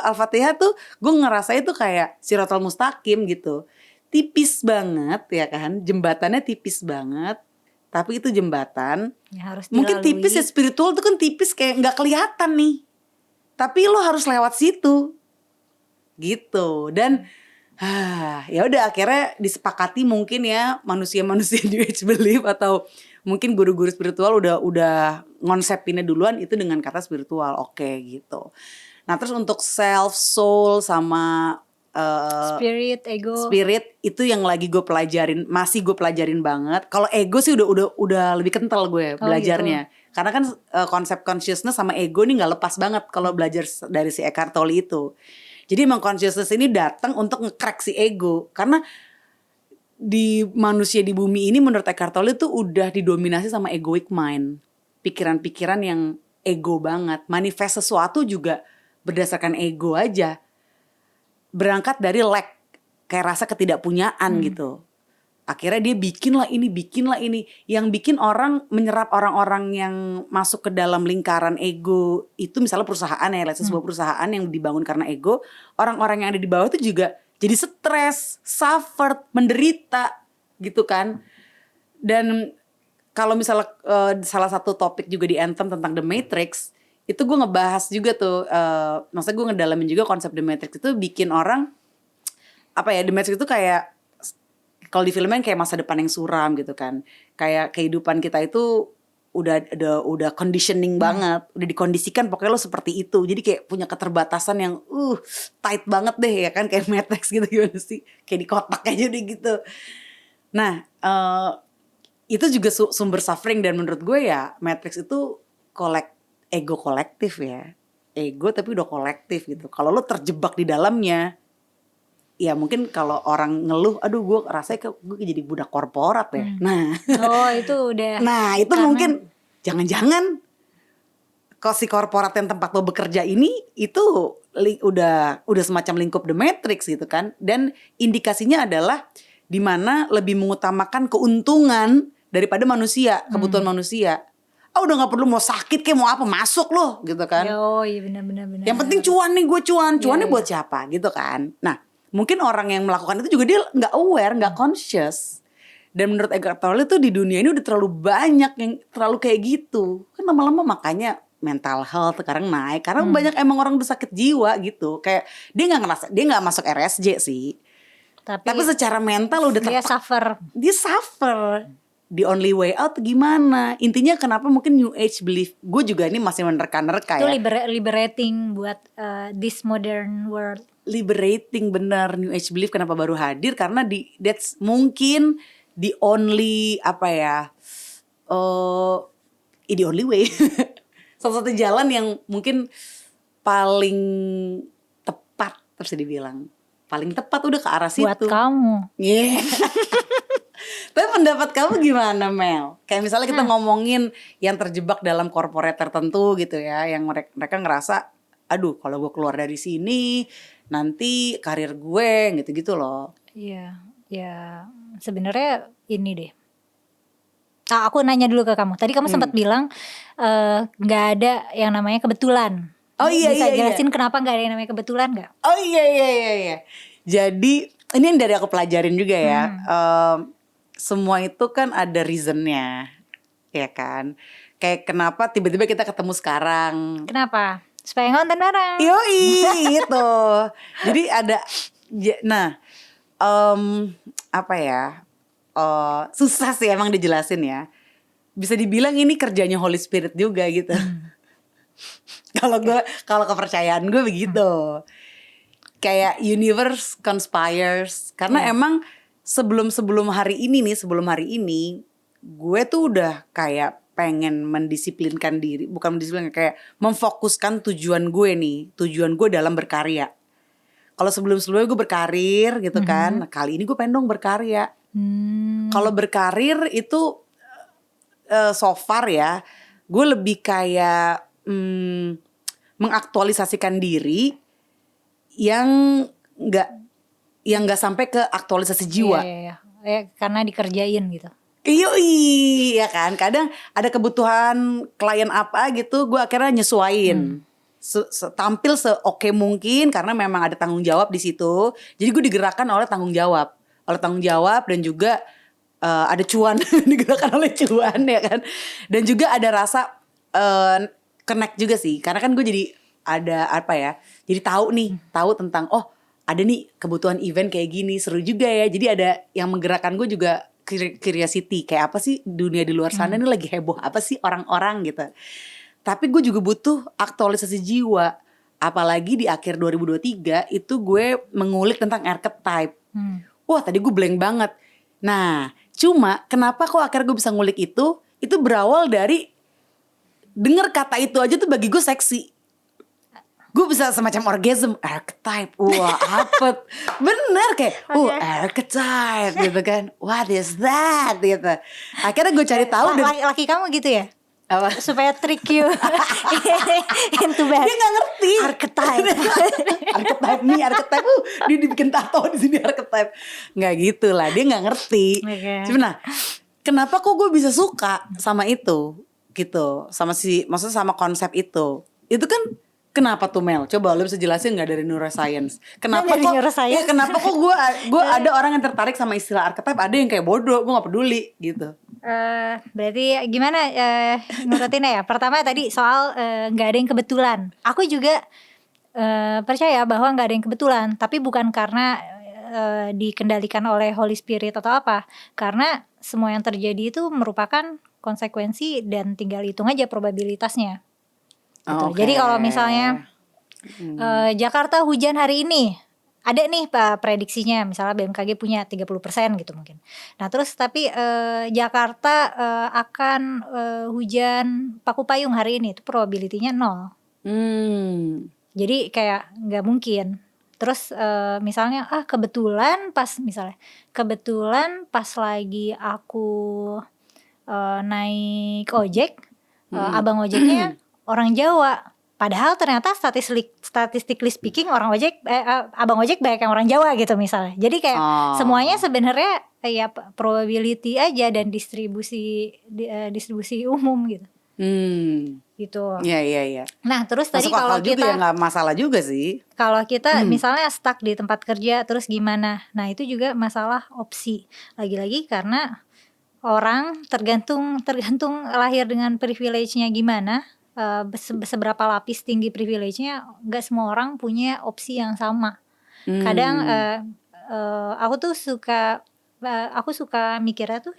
Al-Fatihah tuh gue ngerasa itu kayak Siratul Mustaqim gitu, tipis banget ya kan, jembatannya tipis banget. Tapi itu jembatan Ya, harus mungkin dilalui. tipis ya, spiritual tuh kan tipis kayak nggak kelihatan nih, tapi lo harus lewat situ gitu. Dan ya udah akhirnya disepakati mungkin ya manusia-manusia New Age belief atau mungkin guru-guru spiritual udah ngonsepinnya duluan itu dengan kata spiritual, oke gitu. Nah terus untuk self, soul sama spirit itu yang lagi gue pelajarin, masih gue pelajarin banget. Kalau ego sih udah lebih kental gue belajarnya. Gitu. Karena kan konsep consciousness sama ego nih nggak lepas banget kalau belajar dari si Eckhart Tolle itu. Jadi emang consciousness ini datang untuk nge-crack si ego. Karena di manusia di bumi ini menurut Eckhart Tolle itu udah didominasi sama egoic mind. Pikiran-pikiran yang ego banget. Manifest sesuatu juga berdasarkan ego aja. Berangkat dari lack, kayak rasa ketidakpunyaan gitu. Akhirnya dia bikinlah ini. Yang bikin orang menyerap orang-orang yang masuk ke dalam lingkaran ego itu, misalnya perusahaan ya, sebuah perusahaan yang dibangun karena ego, orang-orang yang ada di bawah itu juga jadi stres, suffer, menderita gitu kan. Dan kalau misalnya salah satu topik juga di Anthem tentang The Matrix, itu gue ngebahas juga tuh, maksudnya gue ngedalamin juga konsep The Matrix itu bikin orang, apa ya, The Matrix itu kayak, kalau di filmnya kayak masa depan yang suram gitu kan. Kayak kehidupan kita itu udah conditioning banget, udah dikondisikan pokoknya lo seperti itu. Jadi kayak punya keterbatasan yang tight banget deh ya kan, kayak Matrix gitu, gimana sih? Kayak di kotak aja deh gitu. Nah, itu juga sumber suffering. Dan menurut gue ya Matrix itu ego kolektif ya. Ego tapi udah kolektif gitu. Kalau lo terjebak di dalamnya, ya mungkin kalau orang ngeluh, aduh gue rasanya gue jadi budak korporat ya. Nah, itu udah. Nah itu karena mungkin jangan-jangan kalau si korporat yang tempat lo bekerja ini itu udah semacam lingkup The Matrix gitu kan. Dan indikasinya adalah di mana lebih mengutamakan keuntungan daripada manusia, kebutuhan manusia. Udah nggak perlu mau sakit kayak mau apa, masuk lo gitu kan. Iya benar. Yang penting cuan nih, gue cuannya buat siapa gitu kan. Nah mungkin orang yang melakukan itu juga dia nggak aware, nggak conscious. Dan menurut Eckhart Tolle itu di dunia ini udah terlalu banyak yang terlalu kayak gitu. Kan lama-lama makanya mental health sekarang naik. Karena banyak emang orang udah sakit jiwa gitu. Kayak dia nggak masuk RSJ sih. Tapi secara mental udah dia suffer. Dia suffer. The only way out gimana? Intinya kenapa mungkin New Age belief, gue juga ini masih menerka-nerka ya. Itu liberating buat this modern world. Liberating bener New Age belief kenapa baru hadir, karena that's mungkin the only the only way. Salah satu jalan yang mungkin paling tepat harus dibilang. Paling tepat udah ke arah situ. Buat kamu. Yeah. Tapi pendapat kamu gimana Mel? Kayak misalnya kita ngomongin yang terjebak dalam corporate tertentu gitu ya, yang mereka ngerasa, aduh kalau gue keluar dari sini nanti karir gue gitu-gitu loh. Iya, ya sebenarnya ini deh. Aku nanya dulu ke kamu. Tadi kamu sempat bilang nggak ada yang namanya kebetulan. Oh iya. Bisa jelasin kenapa nggak ada yang namanya kebetulan nggak? Oh iya. Jadi ini yang dari aku pelajarin juga ya. Semua itu kan ada reasonnya, ya kan? Kayak kenapa tiba-tiba kita ketemu sekarang? Kenapa? Supaya ngonten bareng. Yoi, gitu. Jadi ada, susah sih emang dijelasin ya. Bisa dibilang ini kerjanya Holy Spirit juga gitu. Kalau kepercayaan gue begitu. Kayak universe conspires. Karena emang sebelum hari ini gue tuh udah kayak pengen mendisiplinkan diri, bukan mendisiplinkan, kayak memfokuskan tujuan gue dalam berkarya. Kalau sebelumnya gue berkarir gitu kan, nah, kali ini gue pengen dong berkarya. Kalau berkarir itu so far ya, gue lebih kayak mengaktualisasikan diri yang nggak sampai ke aktualisasi jiwa. Iya. Karena dikerjain gitu. Yoi, ya kan. Kadang ada kebutuhan klien apa gitu, gue akhirnya nyesuain. Tampil seoke mungkin karena memang ada tanggung jawab di situ. Jadi gue digerakkan oleh tanggung jawab, dan juga ada cuan, digerakkan oleh cuan ya kan. Dan juga ada rasa connect juga sih, karena kan gue jadi ada apa ya, jadi tahu tentang ada nih kebutuhan event kayak gini, seru juga ya. Jadi ada yang menggerakkan gue juga curiosity, kayak apa sih dunia di luar sana nih lagi heboh apa sih orang-orang gitu. Tapi gue juga butuh aktualisasi jiwa, apalagi di akhir 2023 itu gue mengulik tentang archetype. Wah tadi gue blank banget. Nah cuma kenapa kok akhirnya gue bisa ngulik itu berawal dari denger kata itu aja tuh bagi gue seksi. Gue bisa semacam orgasm, archetype, wah apa, bener kayak, archetype gitu kan, what is that gitu. Akhirnya gue cari tahu. Laki kamu gitu ya? Apa? Supaya trick you into bed. Dia nggak ngerti archetype. Archetype, dia dibikin tato di sini archetype, nggak gitu lah, dia nggak ngerti. Sebenarnya kenapa kok gue bisa suka sama itu gitu, maksudnya sama konsep itu kan. Kenapa tuh Mel? Coba lo bisa jelasin nggak dari neuroscience? Kenapa kok gue ada orang yang tertarik sama istilah archetype, ada yang kayak bodoh, gue nggak peduli gitu. Berarti gimana nurutinnya ya? Pertama tadi soal nggak ada yang kebetulan. Aku juga percaya bahwa nggak ada yang kebetulan, tapi bukan karena dikendalikan oleh Holy Spirit atau apa. Karena semua yang terjadi itu merupakan konsekuensi dan tinggal hitung aja probabilitasnya. Gitu. Jadi kalau misalnya Jakarta hujan hari ini, ada nih prediksinya, misalnya BMKG punya 30% gitu mungkin. Nah terus tapi Jakarta akan hujan paku payung hari ini, itu probability-nya 0. Jadi kayak nggak mungkin. Terus misalnya kebetulan pas lagi aku naik ojek, abang ojeknya orang Jawa, padahal ternyata statistically speaking abang ojek banyak yang orang Jawa gitu misalnya. Jadi kayak semuanya sebenarnya ya probability aja dan distribusi umum gitu. Gitu. Iya. Nah terus tadi kalau kita juga ya, nggak masalah juga sih. Kalau kita misalnya stuck di tempat kerja terus gimana? Nah itu juga masalah opsi. Lagi-lagi karena orang tergantung lahir dengan privilege-nya gimana. Seberapa lapis tinggi privilege-nya, gak semua orang punya opsi yang sama. Kadang aku suka mikirnya tuh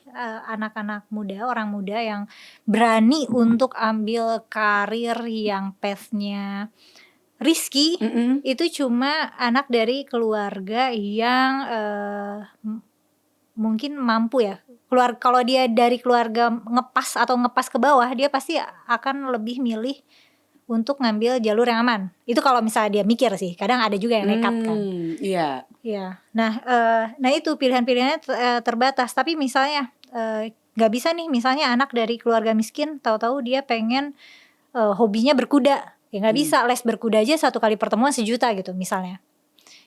anak-anak muda, orang muda yang berani untuk ambil karir yang path-nya risky, itu cuma anak dari keluarga yang mungkin mampu ya. Kalau dia dari keluarga ngepas ke bawah, dia pasti akan lebih milih untuk ngambil jalur yang aman. Itu kalau misalnya dia mikir sih. Kadang ada juga yang nekat kan. Iya. Nah itu pilihan-pilihannya terbatas. Tapi misalnya nggak bisa nih, misalnya anak dari keluarga miskin, tahu-tahu dia pengen hobinya berkuda, ya nggak bisa. Les berkuda aja 1 kali pertemuan 1 juta gitu misalnya.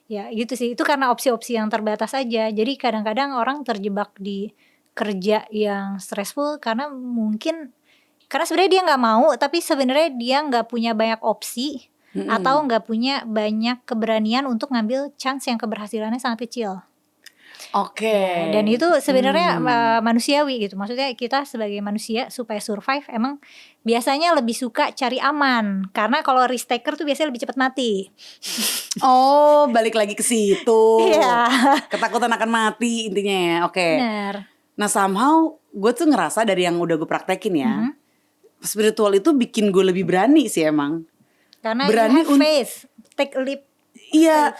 Ya gitu sih. Itu karena opsi-opsi yang terbatas aja. Jadi kadang-kadang orang terjebak di kerja yang stressful karena sebenarnya dia nggak mau, tapi sebenarnya dia nggak punya banyak opsi atau nggak punya banyak keberanian untuk ngambil chance yang keberhasilannya sangat kecil. Dan itu sebenarnya manusiawi gitu. Maksudnya kita sebagai manusia supaya survive emang biasanya lebih suka cari aman, karena kalau risk taker tuh biasanya lebih cepat mati. Balik lagi ke situ. Ketakutan akan mati intinya ya. Benar. Nah somehow gue tuh ngerasa dari yang udah gue praktekin ya, spiritual itu bikin gue lebih berani sih emang. Karena berani you have faith, take a leap. Iya,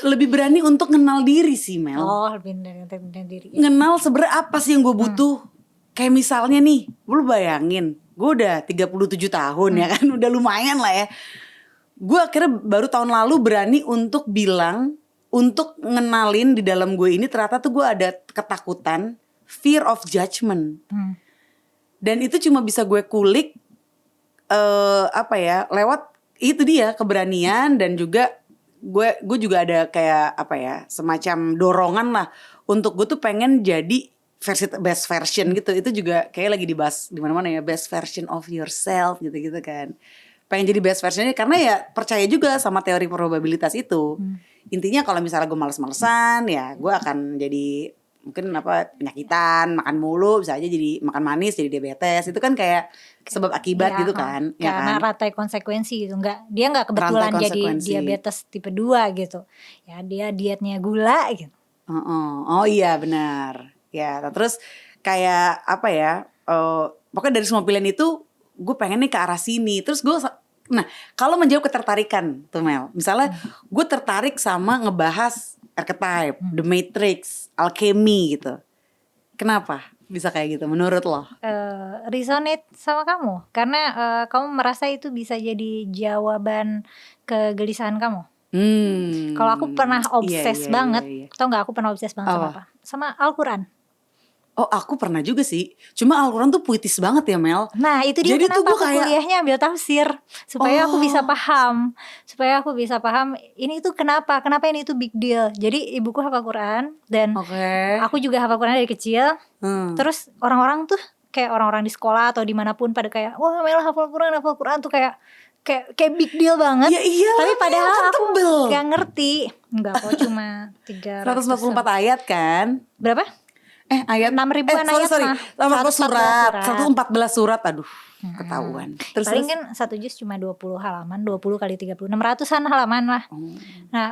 lebih berani untuk kenal diri sih Mel. Lebih kenal diri. Ngenal sebenarnya apa sih yang gue butuh. Kayak misalnya nih, lu bayangin, gue udah 37 tahun ya kan, udah lumayan lah ya. Gue akhirnya baru tahun lalu berani untuk bilang, untuk ngenalin di dalam gue ini ternyata tuh gue ada ketakutan, fear of judgment. Dan itu cuma bisa gue kulik lewat itu dia, keberanian. Dan juga gue juga ada kayak semacam dorongan lah untuk gue tuh pengen jadi best version gitu, itu juga kayak lagi dibahas di mana-mana ya, best version of yourself gitu-gitu kan. Pengen jadi best versionnya karena ya percaya juga sama teori probabilitas itu. Intinya kalau misalnya gue males-malesan ya gue akan jadi mungkin penyakitan, makan mulu, bisa aja jadi makan manis, jadi diabetes. Itu kan kayak sebab akibat gitu kan, ya karena kan? rantai konsekuensi gitu. Dia nggak kebetulan jadi diabetes tipe 2 gitu. Ya dia dietnya gula gitu. Oh iya benar. Ya terus kayak pokoknya dari semua pilihan itu gue pengen nih ke arah sini. Terus nah kalau menjawab ketertarikan tuh Mel, misalnya gue tertarik sama ngebahas archetype, The Matrix, alchemy gitu. Kenapa bisa kayak gitu menurut lo? Resonate sama kamu karena kamu merasa itu bisa jadi jawaban kegelisahan kamu. Kalau aku pernah obses banget, tau nggak aku pernah obses banget sama apa? Sama Al-Quran. Oh aku pernah juga sih. Cuma Al-Quran tuh puitis banget ya Mel. Nah itu dia jadi kenapa aku kuliahnya ambil tafsir. Supaya aku bisa paham. Supaya aku bisa paham ini tuh kenapa ini tuh big deal. Jadi ibuku hafal Quran. Dan aku juga hafal Quran dari kecil. Terus orang-orang tuh kayak orang-orang di sekolah atau dimanapun pada kayak wah Mel hafal Quran tuh kayak big deal banget. Ya iyalah, tapi padahal aku gak ngerti. Enggak kok, cuma 144 ayat kan. Berapa? Ayat 6.000 ayat mah 114 surat. Aduh ketahuan. Terus paling kan satu juz cuma 20 halaman, 20 kali 30, 600-an halaman lah. Nah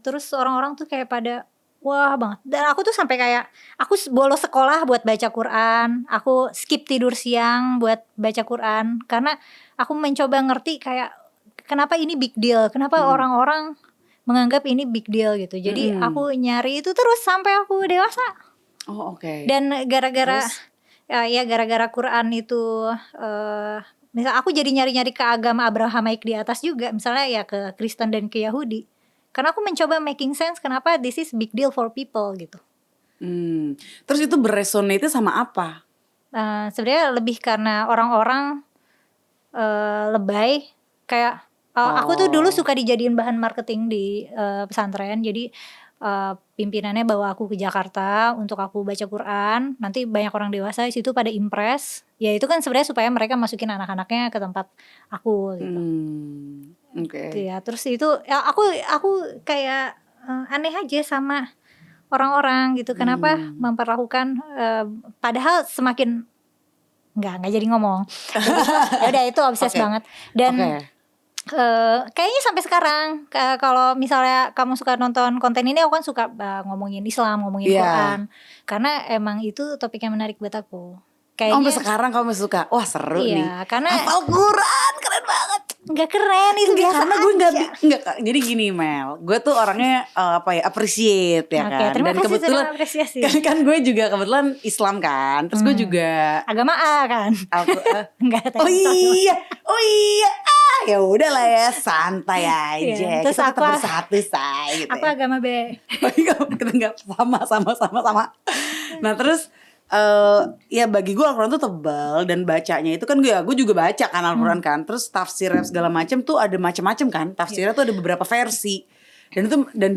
terus orang-orang tuh kayak pada wah banget. Dan aku tuh sampai kayak aku bolos sekolah buat baca Quran, aku skip tidur siang buat baca Quran karena aku mencoba ngerti kayak kenapa ini big deal, kenapa orang-orang menganggap ini big deal gitu. Jadi aku nyari itu terus sampai aku dewasa. Dan gara-gara gara-gara Quran itu misal aku jadi nyari-nyari ke agama Abrahamaik di atas juga, misalnya ya ke Kristen dan ke Yahudi. Karena aku mencoba making sense kenapa this is big deal for people gitu. Terus itu beresonate sama apa? Sebenarnya lebih karena orang-orang lebay kayak aku tuh dulu suka dijadiin bahan marketing di pesantren. Jadi pimpinannya bawa aku ke Jakarta untuk aku baca Quran. Nanti banyak orang dewasa di situ pada impress. Ya itu kan sebenarnya supaya mereka masukin anak-anaknya ke tempat aku gitu. Ya terus itu ya aku kayak aneh aja sama orang-orang gitu. Kenapa memperlakukan padahal semakin nggak jadi ngomong. Ya udah itu obses banget. Dan kayaknya sampai sekarang kalau misalnya kamu suka nonton konten ini, aku kan suka ngomongin Islam, ngomongin Quran, karena emang itu topik yang menarik buat aku. Kayaknya sampai sekarang kamu suka, wah seru nih. Karena hafal Quran keren banget. Nggak keren itu biasa karena gue nggak. Jadi gini Mel, gue tuh orangnya appreciate ya kan. Dan kebetulan kan gue juga kebetulan Islam kan, terus gue juga agama A kan. Oh iya. Ya udah lah ya, santai aja. Terus kita tetap bersatu say gitu. Aku agama B. Kita nggak sama. Nah terus ya bagi gue Al-Quran tuh tebal dan bacanya itu kan gue juga baca kan Al-Quran kan. Terus tafsirnya segala macam tuh ada macam-macam kan. Tafsirnya tuh ada beberapa versi. Dan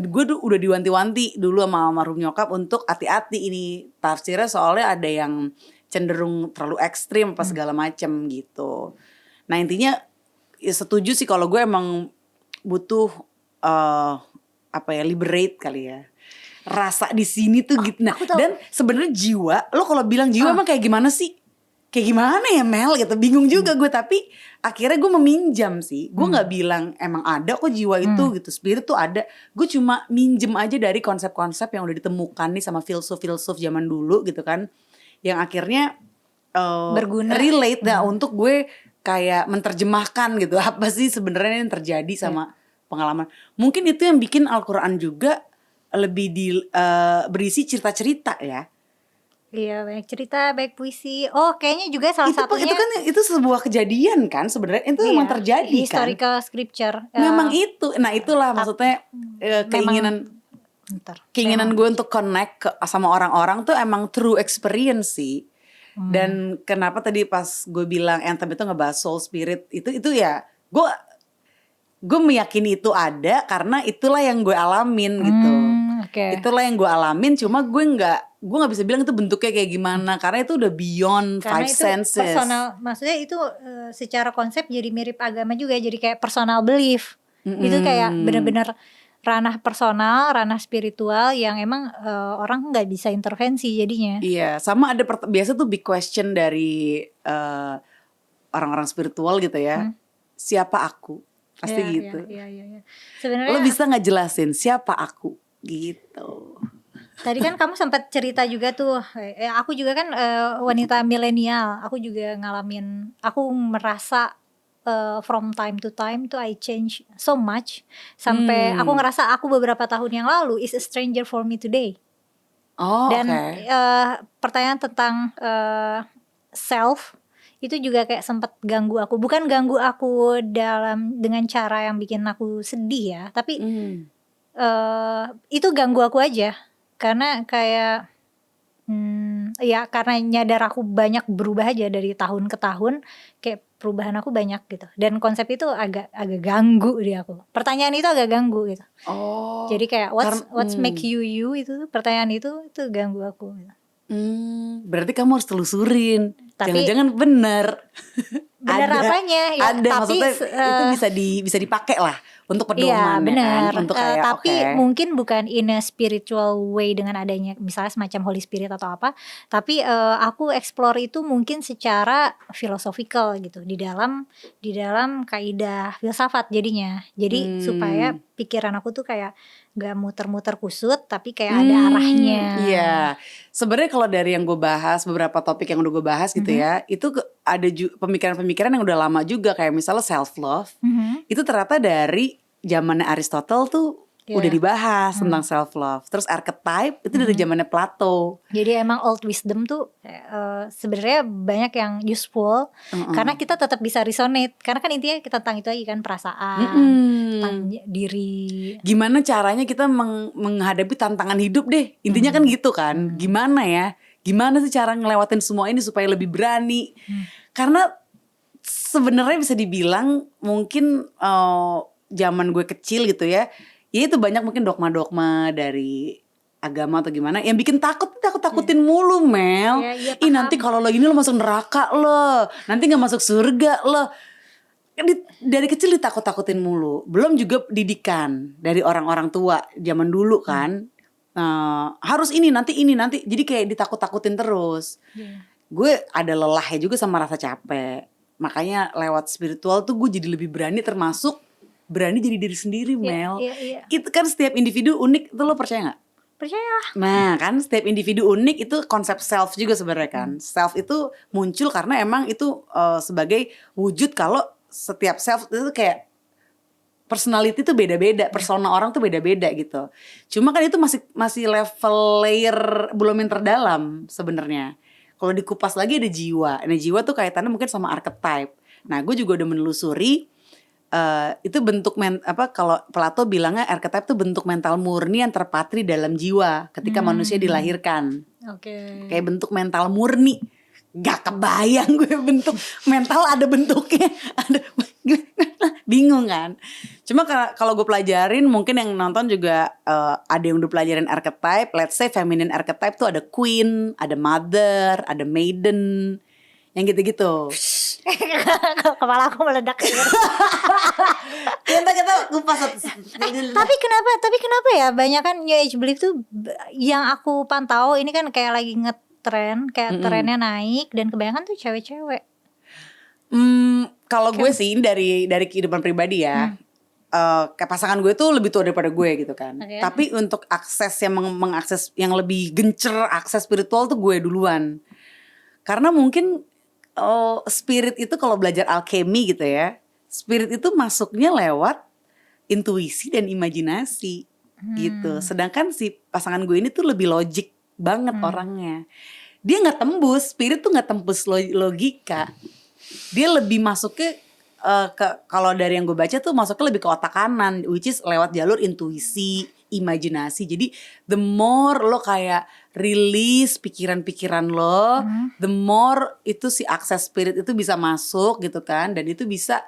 gue udah diwanti-wanti dulu sama almarhum nyokap untuk hati-hati ini tafsirnya, soalnya ada yang cenderung terlalu ekstrim apa segala macam gitu. Nah intinya ya setuju sih kalau gue emang butuh liberate kali ya. Rasa di sini tuh gitu. Nah, dan sebenarnya jiwa, lo kalau bilang jiwa emang kayak gimana sih? Kayak gimana ya Mel gitu. Bingung juga gue, tapi akhirnya gue meminjam sih. Gue enggak bilang emang ada kok jiwa itu gitu. Spirit tuh ada. Gue cuma minjem aja dari konsep-konsep yang udah ditemukan nih sama filsuf-filsuf zaman dulu gitu kan. Yang akhirnya berguna, relate untuk gue kayak menerjemahkan gitu apa sih sebenarnya yang terjadi sama pengalaman. Mungkin itu yang bikin Al-Quran juga lebih berisi cerita-cerita ya. Iya, banyak cerita, baik puisi. Oh, kayaknya juga salah satunya itu sebuah kejadian kan sebenarnya, itu memang terjadi historical kan. Scripture. Memang itu. Nah, itulah maksudnya keinginan gue untuk connect sama orang-orang tuh emang true experience sih. Dan kenapa tadi pas gue bilang Anthem itu ngebahas soul spirit itu ya gue meyakini itu ada karena itulah yang gue alamin gitu. Itulah yang gue alamin. Cuma gue nggak bisa bilang itu bentuknya kayak gimana karena itu udah beyond Karena five itu senses. personal, maksudnya itu secara konsep jadi mirip agama juga, jadi kayak personal belief. Itu kayak benar-benar ranah personal, ranah spiritual yang emang orang nggak bisa intervensi jadinya. Iya, sama ada biasa tuh big question dari orang-orang spiritual gitu ya. Siapa aku? Pasti gitu. Iya. Sebenarnya Lo bisa nggak jelasin siapa aku gitu? tadi kan kamu sempat cerita juga tuh, aku juga kan wanita milenial, aku juga aku merasa from time to time tuh I change so much sampai aku ngerasa aku beberapa tahun yang lalu is a stranger for me today. Dan pertanyaan tentang self itu juga kayak sempat ganggu aku, bukan ganggu aku dengan cara yang bikin aku sedih ya, tapi itu ganggu aku aja karena kayak ya karena nyadar aku banyak berubah aja dari tahun ke tahun, kayak perubahan aku banyak gitu, dan konsep itu agak ganggu di aku, pertanyaan itu agak ganggu gitu. Jadi kayak what's make you itu pertanyaan itu ganggu aku gitu. Berarti kamu harus telusurin. Tapi jangan-jangan bener apanya ya, ada tapi maksudnya itu bisa dipakai lah untuk pedoman. Iya benar, kan? Untuk kayak, tapi mungkin bukan in a spiritual way dengan adanya misalnya semacam Holy Spirit atau apa, tapi aku explore itu mungkin secara philosophical gitu, di dalam kaidah filsafat jadinya. Jadi supaya pikiran aku tuh kayak gak muter-muter kusut, tapi kayak ada arahnya. Iya, sebenarnya kalau dari yang gue bahas, beberapa topik yang udah gue bahas gitu ya, itu ada pemikiran-pemikiran yang udah lama juga, kayak misalnya self love. Itu ternyata dari zamannya Aristotle tuh udah dibahas tentang self love. Terus archetype itu dari zamannya Plato. Jadi emang old wisdom tuh sebenarnya banyak yang useful karena kita tetap bisa resonate, karena kan intinya kita tentang itu lagi kan, perasaan, tentang diri. Gimana caranya kita menghadapi tantangan hidup deh. Intinya kan gitu kan. Gimana sih cara ngelewatin semua ini supaya lebih berani. Karena sebenarnya bisa dibilang mungkin zaman gue kecil gitu ya itu banyak mungkin dogma-dogma dari agama atau gimana yang bikin takutin mulu, Mel. Ih nanti kalau lo gini lo masuk neraka lo, nanti gak masuk surga lo. Dari kecil ditakut-takutin mulu. Belum juga didikan dari orang-orang tua zaman dulu kan. Harus ini nanti. Jadi kayak ditakut-takutin terus. Gue ada lelahnya juga sama rasa capek. Makanya lewat spiritual tuh gue jadi lebih berani, termasuk berani jadi diri sendiri, Mel. Itu kan setiap individu unik, itu lo percaya gak? Percaya. Nah kan setiap individu unik itu konsep self juga sebenarnya kan. Self itu muncul karena emang itu sebagai wujud kalau setiap self itu kayak personality tuh beda-beda, persona orang tuh beda-beda gitu. Cuma kan itu masih level layer belum yang terdalam sebenarnya. Kalau dikupas lagi ada jiwa. Nah jiwa tuh kaitannya mungkin sama archetype. Nah gue juga udah menelusuri itu bentuk kalau Plato bilangnya archetype tuh bentuk mental murni yang terpatri dalam jiwa ketika manusia dilahirkan. Kayak bentuk mental murni. Gak kebayang gue bentuk mental ada bentuknya. Bingung kan. Cuma kalau gue pelajarin, mungkin yang nonton juga ada yang udah pelajarin archetype. Let's say feminine archetype tuh ada queen, ada mother, ada maiden, yang gitu-gitu. Kepala aku meledak. Kita kupas satu. Tapi kenapa ya banyak kan New Age belief tuh yang aku pantau ini kan kayak lagi ngetren, kayak trennya naik, dan kebanyakan tuh cewek-cewek. Kalau gue sih dari kehidupan pribadi ya, kayak pasangan gue tuh lebih tua daripada gue gitu kan. Tapi untuk akses yang mengakses yang lebih gencer, akses spiritual tuh gue duluan. Karena mungkin spirit itu kalau belajar alkemi gitu ya, spirit itu masuknya lewat intuisi dan imajinasi gitu. Sedangkan si pasangan gue ini tuh lebih logik banget orangnya. Dia nggak tembus, spirit tuh nggak tembus logika. Dia lebih masuknya kalau dari yang gue baca tuh masuknya lebih ke otak kanan, which is lewat jalur intuisi, imajinasi. Jadi the more lo kayak release pikiran-pikiran lo, the more itu si akses spirit itu bisa masuk gitu kan. Dan itu bisa,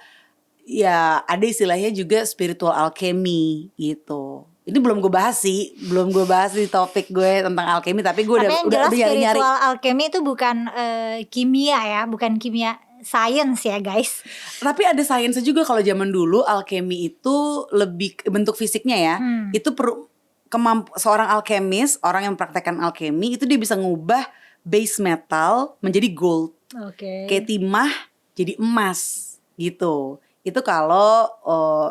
ya ada istilahnya juga spiritual alchemy gitu. Ini belum gue bahas sih, belum gue bahas di topik gue tentang alkemi, tapi gue Tapi yang udah jelas nyari-nyari. spiritual alkemi itu bukan kimia ya, bukan kimia science ya guys. Tapi ada sainsnya juga. Kalau zaman dulu alkemi itu lebih bentuk fisiknya ya. Itu perlu seorang alkemis, orang yang mempraktekkan alkemi itu dia bisa ngubah base metal menjadi gold. Kayak timah jadi emas gitu. Itu kalau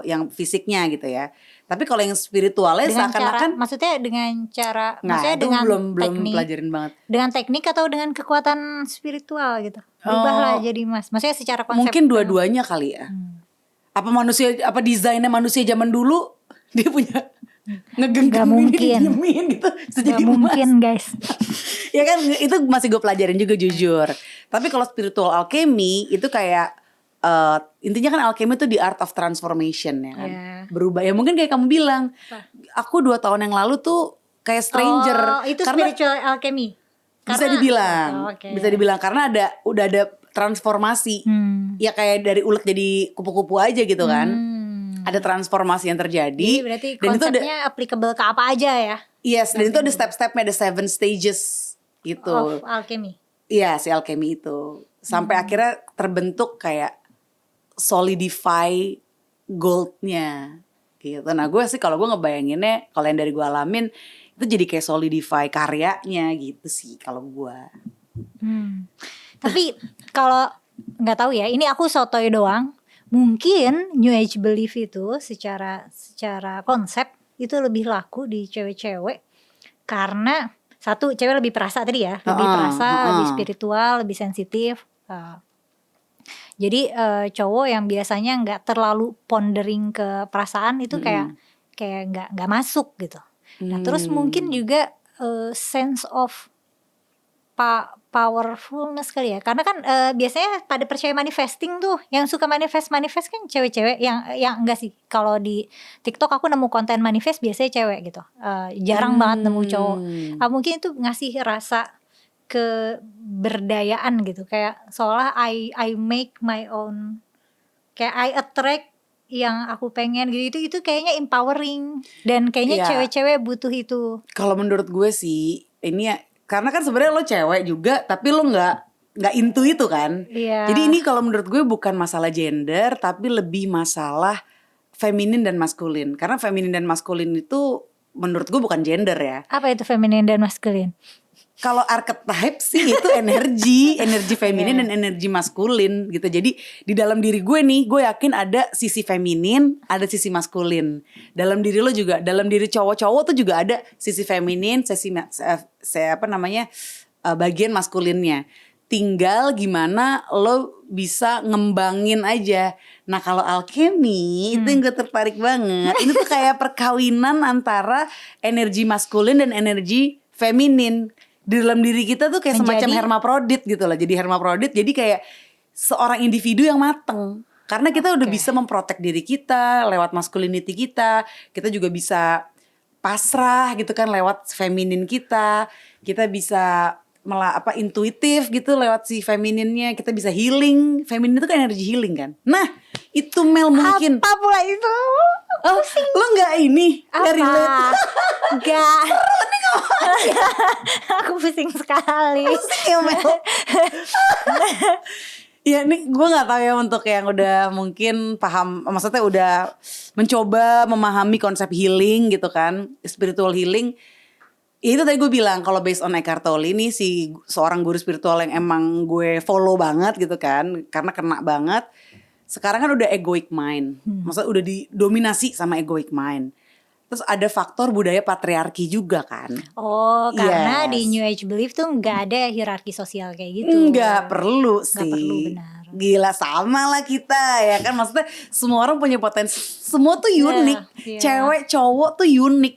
yang fisiknya gitu ya. Tapi kalau yang spiritualnya seakan-akan, maksudnya dengan cara, nah, maksudnya dengan belum teknik, pelajarin banget. Dengan teknik atau dengan kekuatan spiritual gitu. Berubahlah jadi emas. Maksudnya secara konsep. Mungkin dua-duanya kali ya. Apa desainnya manusia zaman dulu dia punya ngegenggamin diemin gitu. Gak mungkin guys. Ya kan, itu masih gue pelajarin juga jujur. Tapi kalau spiritual alchemy itu kayak intinya kan alchemy itu the art of transformation ya kan. Berubah ya, mungkin kayak kamu bilang. Aku 2 tahun yang lalu tuh kayak stranger. Itu karena spiritual alchemy. Bisa dibilang. Bisa dibilang karena udah ada transformasi. Ya kayak dari ulet jadi kupu-kupu aja gitu kan. Ada transformasi yang terjadi. Jadi berarti konsepnya applicable ke apa aja ya? Yes, dan itu ada step-stepnya, ada 7 stages gitu. Of alchemy. Iya, si alchemy itu. Sampai akhirnya terbentuk kayak solidify goldnya gitu. Nah gue sih kalau gue ngebayanginnya, kalau yang dari gue alamin itu jadi kayak solidify karyanya gitu sih kalau gue. Tapi kalau nggak tahu ya, ini aku sotoy doang. Mungkin New Age belief itu secara konsep itu lebih laku di cewek-cewek karena satu, cewek lebih perasa tadi ya, lebih perasa, lebih spiritual, lebih sensitif. Jadi cowok yang biasanya nggak terlalu pondering ke perasaan itu kayak nggak masuk gitu. Nah terus mungkin juga sense of powerfulness kali ya, karena kan biasanya pada percaya manifesting tuh, yang suka manifest kan cewek-cewek yang enggak sih, kalau di TikTok aku nemu konten manifest biasanya cewek gitu, jarang banget nemu cowok. Mungkin itu ngasih rasa keberdayaan gitu, kayak seolah I make my own, kayak I attract yang aku pengen gitu. Itu kayaknya empowering dan kayaknya cewek-cewek butuh itu. Kalau menurut gue sih ini ya, karena kan sebenarnya lo cewek juga tapi lo nggak into itu kan. Jadi ini kalau menurut gue bukan masalah gender tapi lebih masalah feminin dan maskulin. Karena feminin dan maskulin itu menurut gue bukan gender ya. Apa itu feminin dan maskulin? Kalau archetype sih itu energi feminin dan energi maskulin gitu. Jadi di dalam diri gue nih, gue yakin ada sisi feminin, ada sisi maskulin. Dalam diri lo juga, dalam diri cowok-cowok tuh juga ada sisi feminin, bagian maskulinnya. Tinggal gimana lo bisa ngembangin aja. Nah kalau alchemy itu yang gue tertarik banget. Ini tuh kayak perkawinan antara energi maskulin dan energi feminin. Di dalam diri kita tuh kayak semacam hermaprodit gitu lah. Jadi hermaprodit, jadi kayak seorang individu yang mateng. Karena kita udah bisa memprotek diri kita lewat masculinity kita. Kita juga bisa pasrah gitu kan lewat feminin kita. Kita bisa intuitif gitu lewat si femininnya. Kita bisa healing. Feminin itu kan energi healing kan. Nah itu Mel mungkin. Apa pula itu? Oh, lo gak ini? Apa? Gak. Seru nih ngomongnya. Aku pusing sekali. Pusing ya Mel. Ya nih gue gak tahu ya untuk yang udah mungkin paham, maksudnya udah mencoba memahami konsep healing gitu kan, spiritual healing. Ya itu tadi gue bilang kalau based on Eckhart Tolle ini si seorang guru spiritual yang emang gue follow banget gitu kan, karena kena banget. Sekarang kan udah egoic mind, maksudnya udah didominasi sama egoic mind. Terus ada faktor budaya patriarki juga kan. Oh, karena di New Age belief tuh gak ada hierarki sosial kayak gitu. Gak perlu sih. Gak perlu, benar. Gila sama lah kita ya kan. Maksudnya semua orang punya potensi. Semua tuh unik. Cewek cowok tuh unik.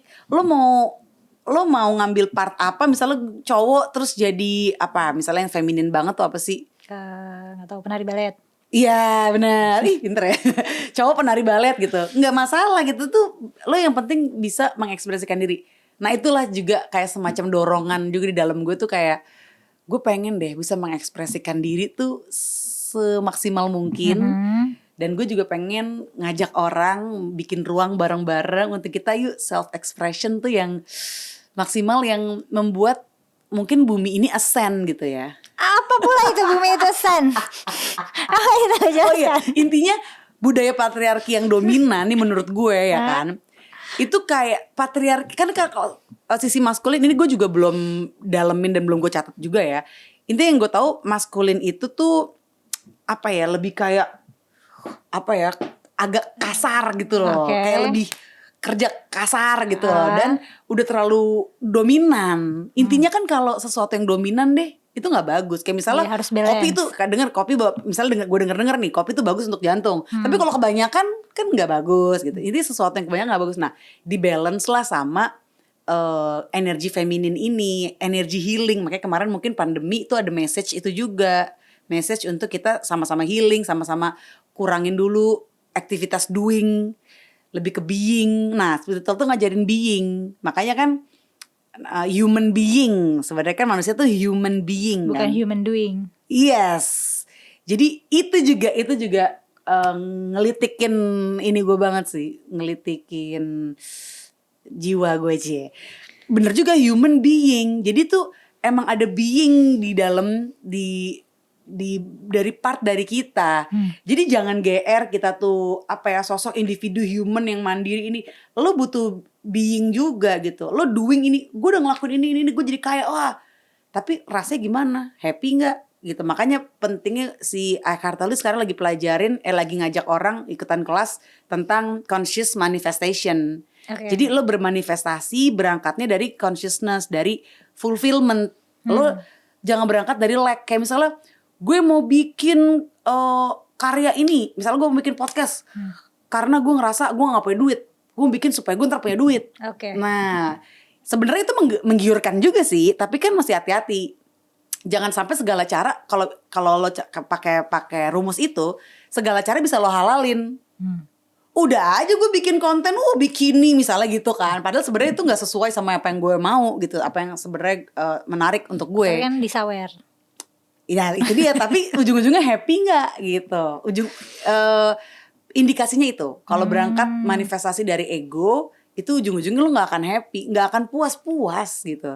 Lo mau ngambil part apa, misalnya cowok terus jadi apa, misalnya yang feminin banget tuh apa sih? Gak tahu, penari balet. Iya benar, pinter ya. Cowok penari balet gitu, nggak masalah gitu tuh. Lo yang penting bisa mengekspresikan diri. Nah itulah juga kayak semacam dorongan juga di dalam gue tuh, kayak gue pengen deh bisa mengekspresikan diri tuh semaksimal mungkin. Dan gue juga pengen ngajak orang bikin ruang bareng-bareng untuk kita yuk self expression tuh yang maksimal, yang membuat mungkin bumi ini ascend gitu ya. Apa pula itu bumi itu San? Apa itu jelaskan? Oh iya, intinya budaya patriarki yang dominan nih menurut gue ya kan. Itu kayak patriarki kan kalau sisi maskulin ini gue juga belum dalemin dan belum gue catat juga ya. Intinya yang gue tahu maskulin itu tuh apa ya, lebih kayak apa ya, agak kasar gitu loh. Kayak lebih kerja kasar gitu loh, dan udah terlalu dominan. Intinya kan kalau sesuatu yang dominan deh itu nggak bagus. Kayak misalnya kopi itu, denger kopi, misalnya gue denger nih kopi itu bagus untuk jantung. Tapi kalau kebanyakan kan nggak bagus gitu. Ini sesuatu yang kebanyakan nggak bagus. Nah, di balance lah sama energi feminin ini, energi healing. Makanya kemarin mungkin pandemi itu ada message itu juga, message untuk kita sama-sama healing, sama-sama kurangin dulu aktivitas doing, lebih ke being. Nah, spiritual tuh ngajarin being. Makanya kan human being, sebenarnya kan manusia tuh human being, bukan kan? Human doing. Yes. Jadi itu juga ngelitikin ini gue banget sih, ngelitikin jiwa gue sih. Bener juga human being. Jadi tuh emang ada being di dalam dari part dari kita. Jadi jangan GR kita tuh apa ya, sosok individu human yang mandiri ini. Lo butuh being juga gitu. Lo doing ini, gue udah ngelakuin ini gue jadi kayak wah. Tapi rasanya gimana? Happy nggak? Gitu. Makanya pentingnya si Eckhart Tolle sekarang lagi lagi ngajak orang ikutan kelas tentang conscious manifestation. Jadi lo bermanifestasi berangkatnya dari consciousness, dari fulfillment. Lo jangan berangkat dari lack. Kayak misalnya gue mau bikin karya ini, misalnya gue mau bikin podcast, karena gue ngerasa gue gak punya duit, gue bikin supaya gue ntar punya duit. Nah, sebenarnya itu menggiurkan juga sih, tapi kan masih hati-hati. Jangan sampai segala cara, kalau lo pakai rumus itu, segala cara bisa lo halalin. Udah aja gue bikin konten, bikini misalnya gitu kan, padahal sebenarnya itu nggak sesuai sama apa yang gue mau gitu, apa yang sebenarnya menarik untuk gue. Tapi kan disawer. Ya itu dia, tapi ujung-ujungnya happy nggak gitu. Indikasinya itu kalau berangkat manifestasi dari ego, itu ujung-ujungnya lo nggak akan happy, nggak akan puas-puas gitu.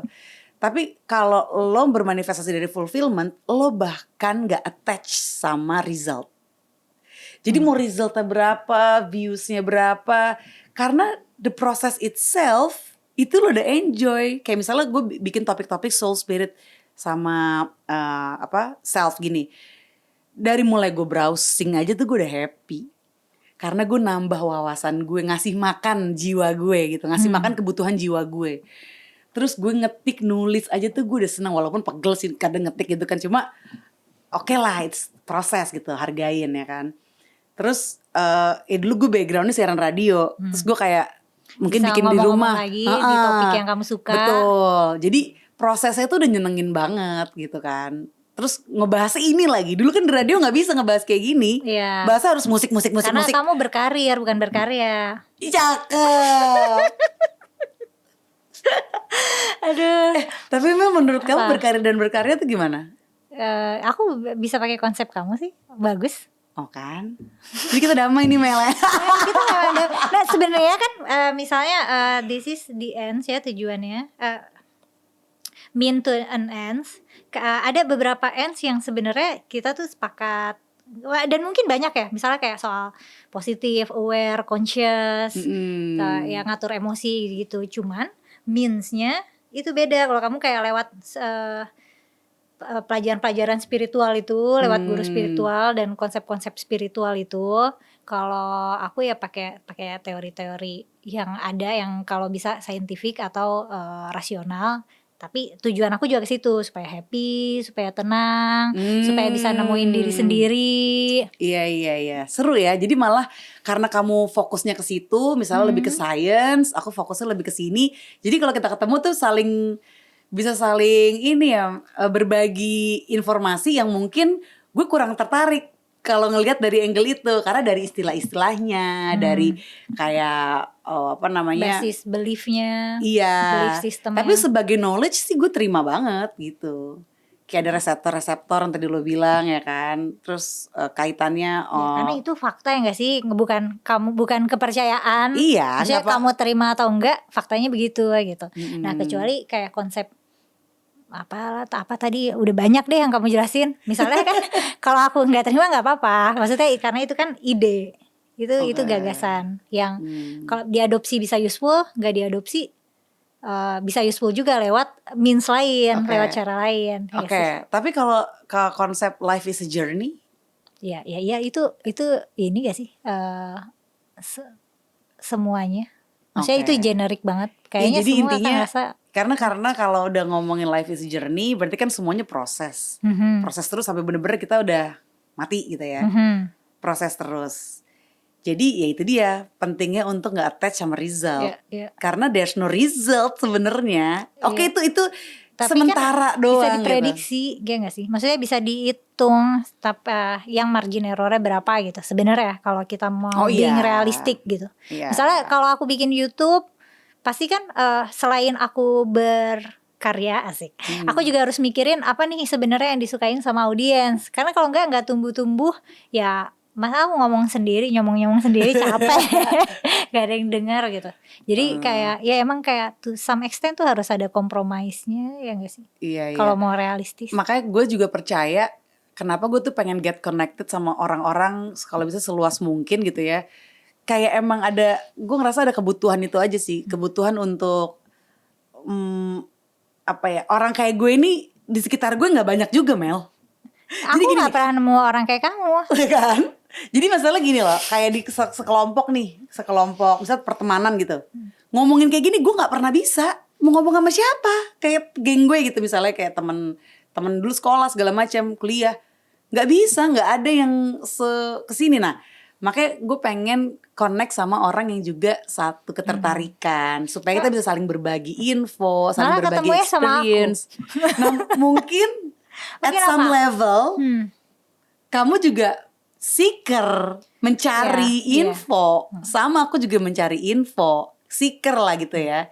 Tapi kalau lo bermanifestasi dari fulfillment, lo bahkan nggak attach sama result. Jadi mau resultnya berapa, viewsnya berapa, karena the process itself itu lo udah enjoy. Kayak misalnya gue bikin topik-topik soul spirit sama self gini. Dari mulai gue browsing aja tuh gue udah happy. Karena gue nambah wawasan gue, ngasih makan jiwa gue gitu, ngasih makan kebutuhan jiwa gue. Terus gue ngetik, nulis aja tuh gue udah senang, walaupun pegel sih kadang ngetik gitu kan, cuma oke lah, it's proses gitu, hargain ya kan. Terus dulu gue backgroundnya siaran radio, terus gue kayak mungkin bisa bikin di rumah lagi di topik yang kamu suka. Betul, jadi prosesnya tuh udah nyenengin banget gitu kan. Terus ngebahas ini lagi, dulu kan di radio gak bisa ngebahas kayak gini. Bahasa harus musik. Karena kamu berkarir bukan berkarya. Cakep. Aduh. Tapi memang menurut kamu berkarir dan berkarya tuh gimana? Aku bisa pakai konsep kamu sih, bagus. Oh kan, jadi kita damai nih Mel. Kita damai. Nah sebenarnya kan misalnya this is the ends ya, tujuannya mean to an ends. Ada beberapa ends yang sebenarnya kita tuh sepakat, dan mungkin banyak ya, misalnya kayak soal positif, aware, conscious, yang ngatur emosi gitu. Cuman means-nya itu beda. Kalau kamu kayak lewat pelajaran-pelajaran spiritual itu, lewat guru spiritual dan konsep-konsep spiritual itu, kalau aku ya pakai teori-teori yang ada, yang kalau bisa saintifik atau rasional. Tapi tujuan aku juga ke situ, supaya happy, supaya tenang, supaya bisa nemuin diri sendiri. Iya, seru ya. Jadi malah karena kamu fokusnya ke situ, misalnya lebih ke science, aku fokusnya lebih ke sini. Jadi kalau kita ketemu tuh bisa saling ini ya, berbagi informasi yang mungkin gue kurang tertarik kalau ngelihat dari angle itu, karena dari istilah-istilahnya, dari kayak basis beliefnya, iya, belief systemnya. Tapi sebagai knowledge sih gue terima banget gitu. kayak ada reseptor-reseptor yang tadi lo bilang ya kan. Terus kaitannya Ya, karena itu fakta ya nggak sih, bukan kepercayaan. iya, Maksudnya nggak kamu terima atau enggak, faktanya begitu gitu. Nah Mm-mm. kecuali kayak konsep apa tadi udah banyak deh yang kamu jelasin. Misalnya kan kalau aku nggak terima nggak apa-apa. Maksudnya karena itu kan ide, itu Oke. gagasan yang Hmm. kalau diadopsi bisa useful, nggak diadopsi bisa useful juga lewat means lain, Oke. lewat cara lain. Ya Oke, sih. tapi kalau ke konsep life is a journey, Ya itu ini gak sih se- semuanya. Maksudnya oke. itu generik banget. Ya Kayaknya jadi semua akan intinya ngerasa. karena kalau udah ngomongin life is a journey, berarti kan semuanya proses. Mhm, Proses terus sampai bener-bener kita udah mati gitu ya. mhm. Proses terus. Jadi ya itu dia pentingnya untuk nggak attach sama result. Ya. Karena there's no result sebenarnya. Oke, Iya. itu Tapi sementara kan bisa doang gitu. diprediksi, ya nggak sih? Maksudnya bisa dihitung, tapi yang margin errornya berapa gitu. Sebenarnya kalau kita mau Oh being iya. realistic gitu. Iya. Misalnya kalau aku bikin YouTube, pasti kan selain aku berkarya asik, aku juga harus mikirin apa nih sebenarnya yang disukain sama audiens. Karena kalau nggak tumbuh-tumbuh, ya masa aku nyomong sendiri capek, gak ada yang dengar gitu. Jadi kayak ya emang kayak to some extent tuh harus ada compromise-nya ya gak sih? Iya, Kalau iya. mau realistis. Makanya gue juga percaya kenapa gue tuh pengen get connected sama orang-orang kalau bisa seluas mungkin gitu ya. Kayak emang ada, gue ngerasa ada kebutuhan itu aja sih. Kebutuhan untuk apa ya, orang kayak gue ini di sekitar gue gak banyak juga, Mel. Aku Jadi gini, gak pernah nemu orang kayak kamu. kan? Jadi masalah gini loh, kayak di sekelompok misalnya pertemanan gitu. Ngomongin kayak gini gue nggak pernah bisa. Mau ngomong sama siapa? Kayak geng gue gitu misalnya kayak temen dulu sekolah segala macam, kuliah. Nggak bisa, nggak ada yang kesini. Nah, makanya gue pengen connect sama orang yang juga satu ketertarikan supaya kita bisa saling berbagi info, saling Malah berbagi ketemunya sama aku. experience. Nah, mungkin at Mungkin some apa? level kamu juga seeker, mencari Iya. info. Sama aku juga mencari info, seeker lah gitu ya.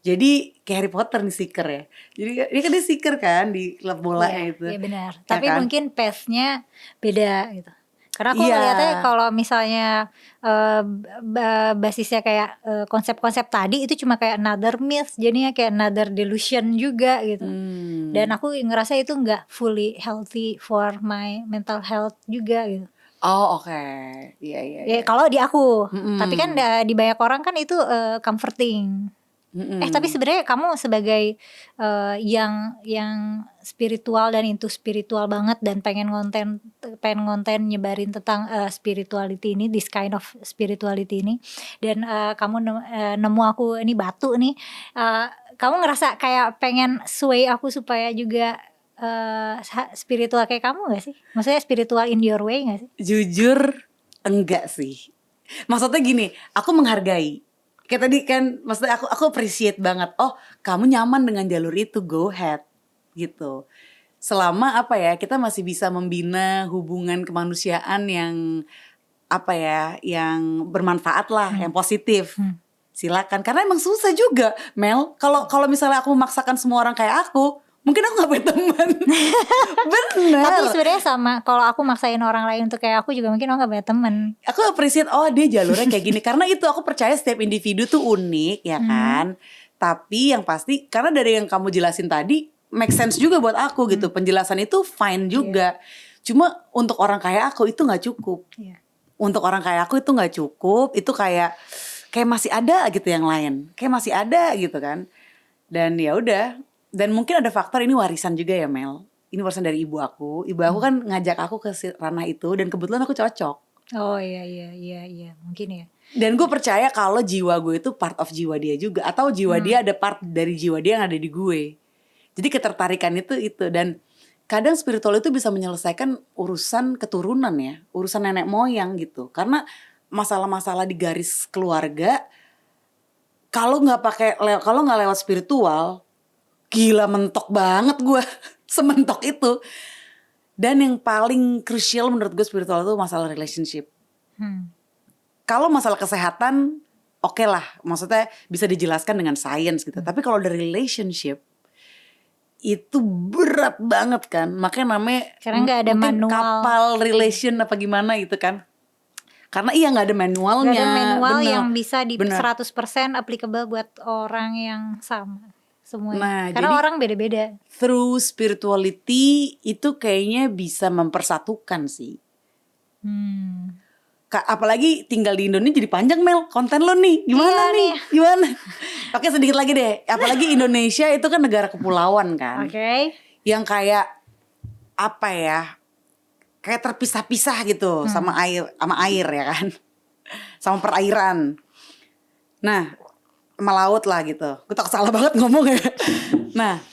Jadi kayak Harry Potter nih seeker ya. Jadi dia kan dia seeker kan di klub bola itu. Iya benar. Ya Tapi kan? mungkin pace-nya beda gitu. Karena aku Iya. ngeliatnya kalau misalnya basisnya kayak konsep-konsep tadi itu cuma kayak another myth, jadinya kayak another delusion juga gitu. Dan aku ngerasa itu nggak fully healthy for my mental health juga gitu. Oh oke. Iya. Ya kalau di aku, tapi kan di banyak orang kan itu comforting. Tapi sebenarnya kamu sebagai yang spiritual dan into spiritual banget dan pengen konten nyebarin tentang spirituality ini, this kind of spirituality ini, dan kamu nemu aku ini batu nih, kamu ngerasa kayak pengen sway aku supaya juga spiritual kayak kamu gak sih? Maksudnya spiritual in your way gak sih? Jujur enggak sih. Maksudnya gini, aku menghargai. Kayak tadi kan, maksudnya aku appreciate banget. Oh, kamu nyaman dengan jalur itu, go ahead gitu. Selama apa ya, kita masih bisa membina hubungan kemanusiaan yang apa ya, yang bermanfaat lah, yang positif. Silakan, karena emang susah juga, Mel. Kalau misalnya aku memaksakan semua orang kayak aku, mungkin aku gak punya teman. Bener. Tapi sebenarnya sama, kalau aku maksain orang lain untuk kayak aku juga mungkin aku gak punya teman. Aku appreciate, oh dia jalurnya kayak gini. Karena itu aku percaya setiap individu tuh unik ya kan. Tapi yang pasti, karena dari yang kamu jelasin tadi make sense juga buat aku gitu. Penjelasan itu fine juga. Cuma untuk orang kayak aku itu gak cukup. Untuk orang kayak aku itu gak cukup. Itu kayak masih ada gitu yang lain. Kayak masih ada gitu kan. Dan ya udah. Dan mungkin ada faktor ini warisan juga ya, Mel. Ini warisan dari ibu aku. Ibu aku kan ngajak aku ke ranah itu dan kebetulan aku cocok. Oh iya mungkin ya. Dan gue percaya kalau jiwa gue itu part of jiwa dia juga, atau jiwa dia ada part dari jiwa dia yang ada di gue. Jadi ketertarikan itu. Dan kadang spiritual itu bisa menyelesaikan urusan keturunan ya, urusan nenek moyang gitu. Karena masalah-masalah di garis keluarga kalau nggak lewat spiritual, gila mentok banget gue. Sementok itu. Dan yang paling krusial menurut gue spiritual itu masalah relationship. Kalau masalah kesehatan oke lah, maksudnya bisa dijelaskan dengan sains gitu. Tapi kalau dari relationship itu berat banget kan, makanya namanya karena nggak ada mungkin manual kapal relation apa gimana gitu kan, karena nggak ada manualnya. Gak ada manual bener. yang bisa di Bener. 100% applicable buat orang yang sama semuanya. Nah, karena jadi orang beda-beda. Through spirituality itu kayaknya bisa mempersatukan sih. Apalagi tinggal di Indonesia jadi panjang Mel, konten lo nih gimana Iya nih? Gimana? Oke, sedikit lagi deh. Apalagi Indonesia itu kan negara kepulauan kan. Oke. Yang kayak apa ya? Kayak terpisah-pisah gitu sama air ya kan. Sama perairan. Nah, sama laut lah gitu. Gue tak salah banget ngomong ya. Nah,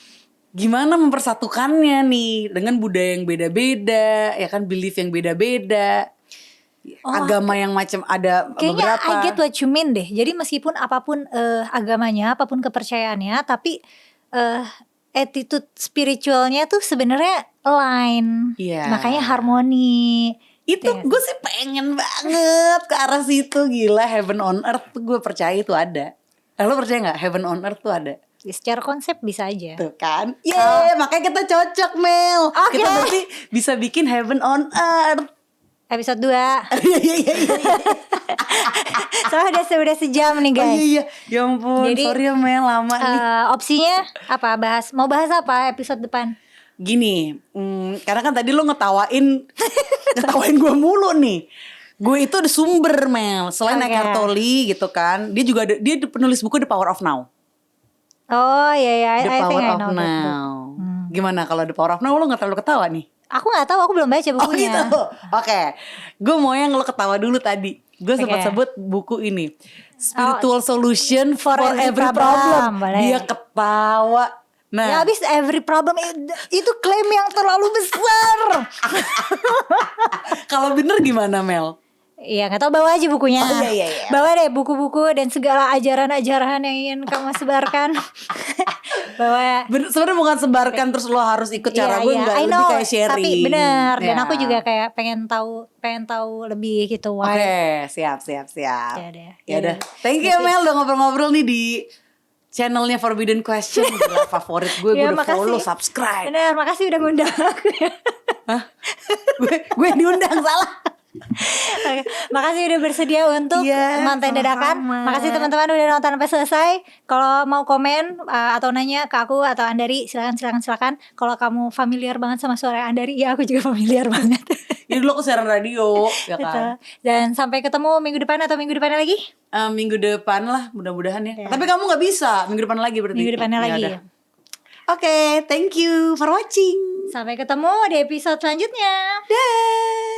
gimana mempersatukannya nih dengan budaya yang beda-beda, ya kan, belief yang beda-beda. Agama yang macam ada kayaknya beberapa. I get what you mean deh. Jadi meskipun apapun agamanya, apapun kepercayaannya, tapi attitude spiritualnya tuh sebenarnya align. Iya. Makanya harmoni. Itu gue sih pengen banget ke arah situ, gila. Heaven on earth gue percaya itu ada. Lo percaya gak heaven on earth tuh ada? Ya, secara konsep bisa aja. Tuh kan. Makanya kita cocok Mel. Kita berarti bisa bikin heaven on earth Episode 2. Soalnya udah sejam nih guys. Iya. Ya ampun. Jadi, sorry ya Mel, lama nih. Opsinya apa? Mau bahas apa episode depan? Gini, karena kan tadi lo ngetawain gue mulu nih. Gue itu ada sumber Mel. Selain Eckhart Tolle gitu kan, dia juga dia penulis buku The Power of Now. Oh iya. The Power of Now. Gimana kalau The Power of Now lo gak terlalu ketawa nih? Aku gak tahu, aku belum baca bukunya. Oh gitu. Oke. Gue mau yang lo ketawa dulu tadi. Gue sempat sebut buku ini, Spiritual Solution for Every Problem. Dia ketawa. Nah, ya habis every problem itu klaim yang terlalu besar. Kalau bener gimana Mel? Iya gak tahu, bawa aja bukunya. Iya. Bawa deh buku-buku dan segala ajaran-ajaran yang ingin kamu sebarkan. Bawa. Sebenarnya bukan sebarkan terus lo harus ikut cara gue, enggak, lebih kayak sharing. Tapi bener, dan aku juga kayak pengen tahu lebih gitu. Oke, siap. Ya udah. Thank you Mel udah ngobrol-ngobrol nih di channelnya Forbidden Question. Gila, favorit gue udah follow, subscribe. Bener, makasih udah ngundang aku ya. Hah? gue diundang, salah. Oke, makasih udah bersedia untuk nonton dadakan. Makasih teman-teman udah nonton sampai selesai. Kalau mau komen atau nanya ke aku atau Andari, silakan. Kalau kamu familiar banget sama suara Andari, ya aku juga familiar banget. Ya dulu aku siaran radio, ya kan. Betul. Dan sampai ketemu minggu depan atau minggu depannya lagi? Minggu depan lah, mudah-mudahan ya. Tapi kamu nggak bisa minggu depan lagi berarti. Minggu depannya lagi. Oke, thank you for watching. Sampai ketemu di episode selanjutnya. Dah.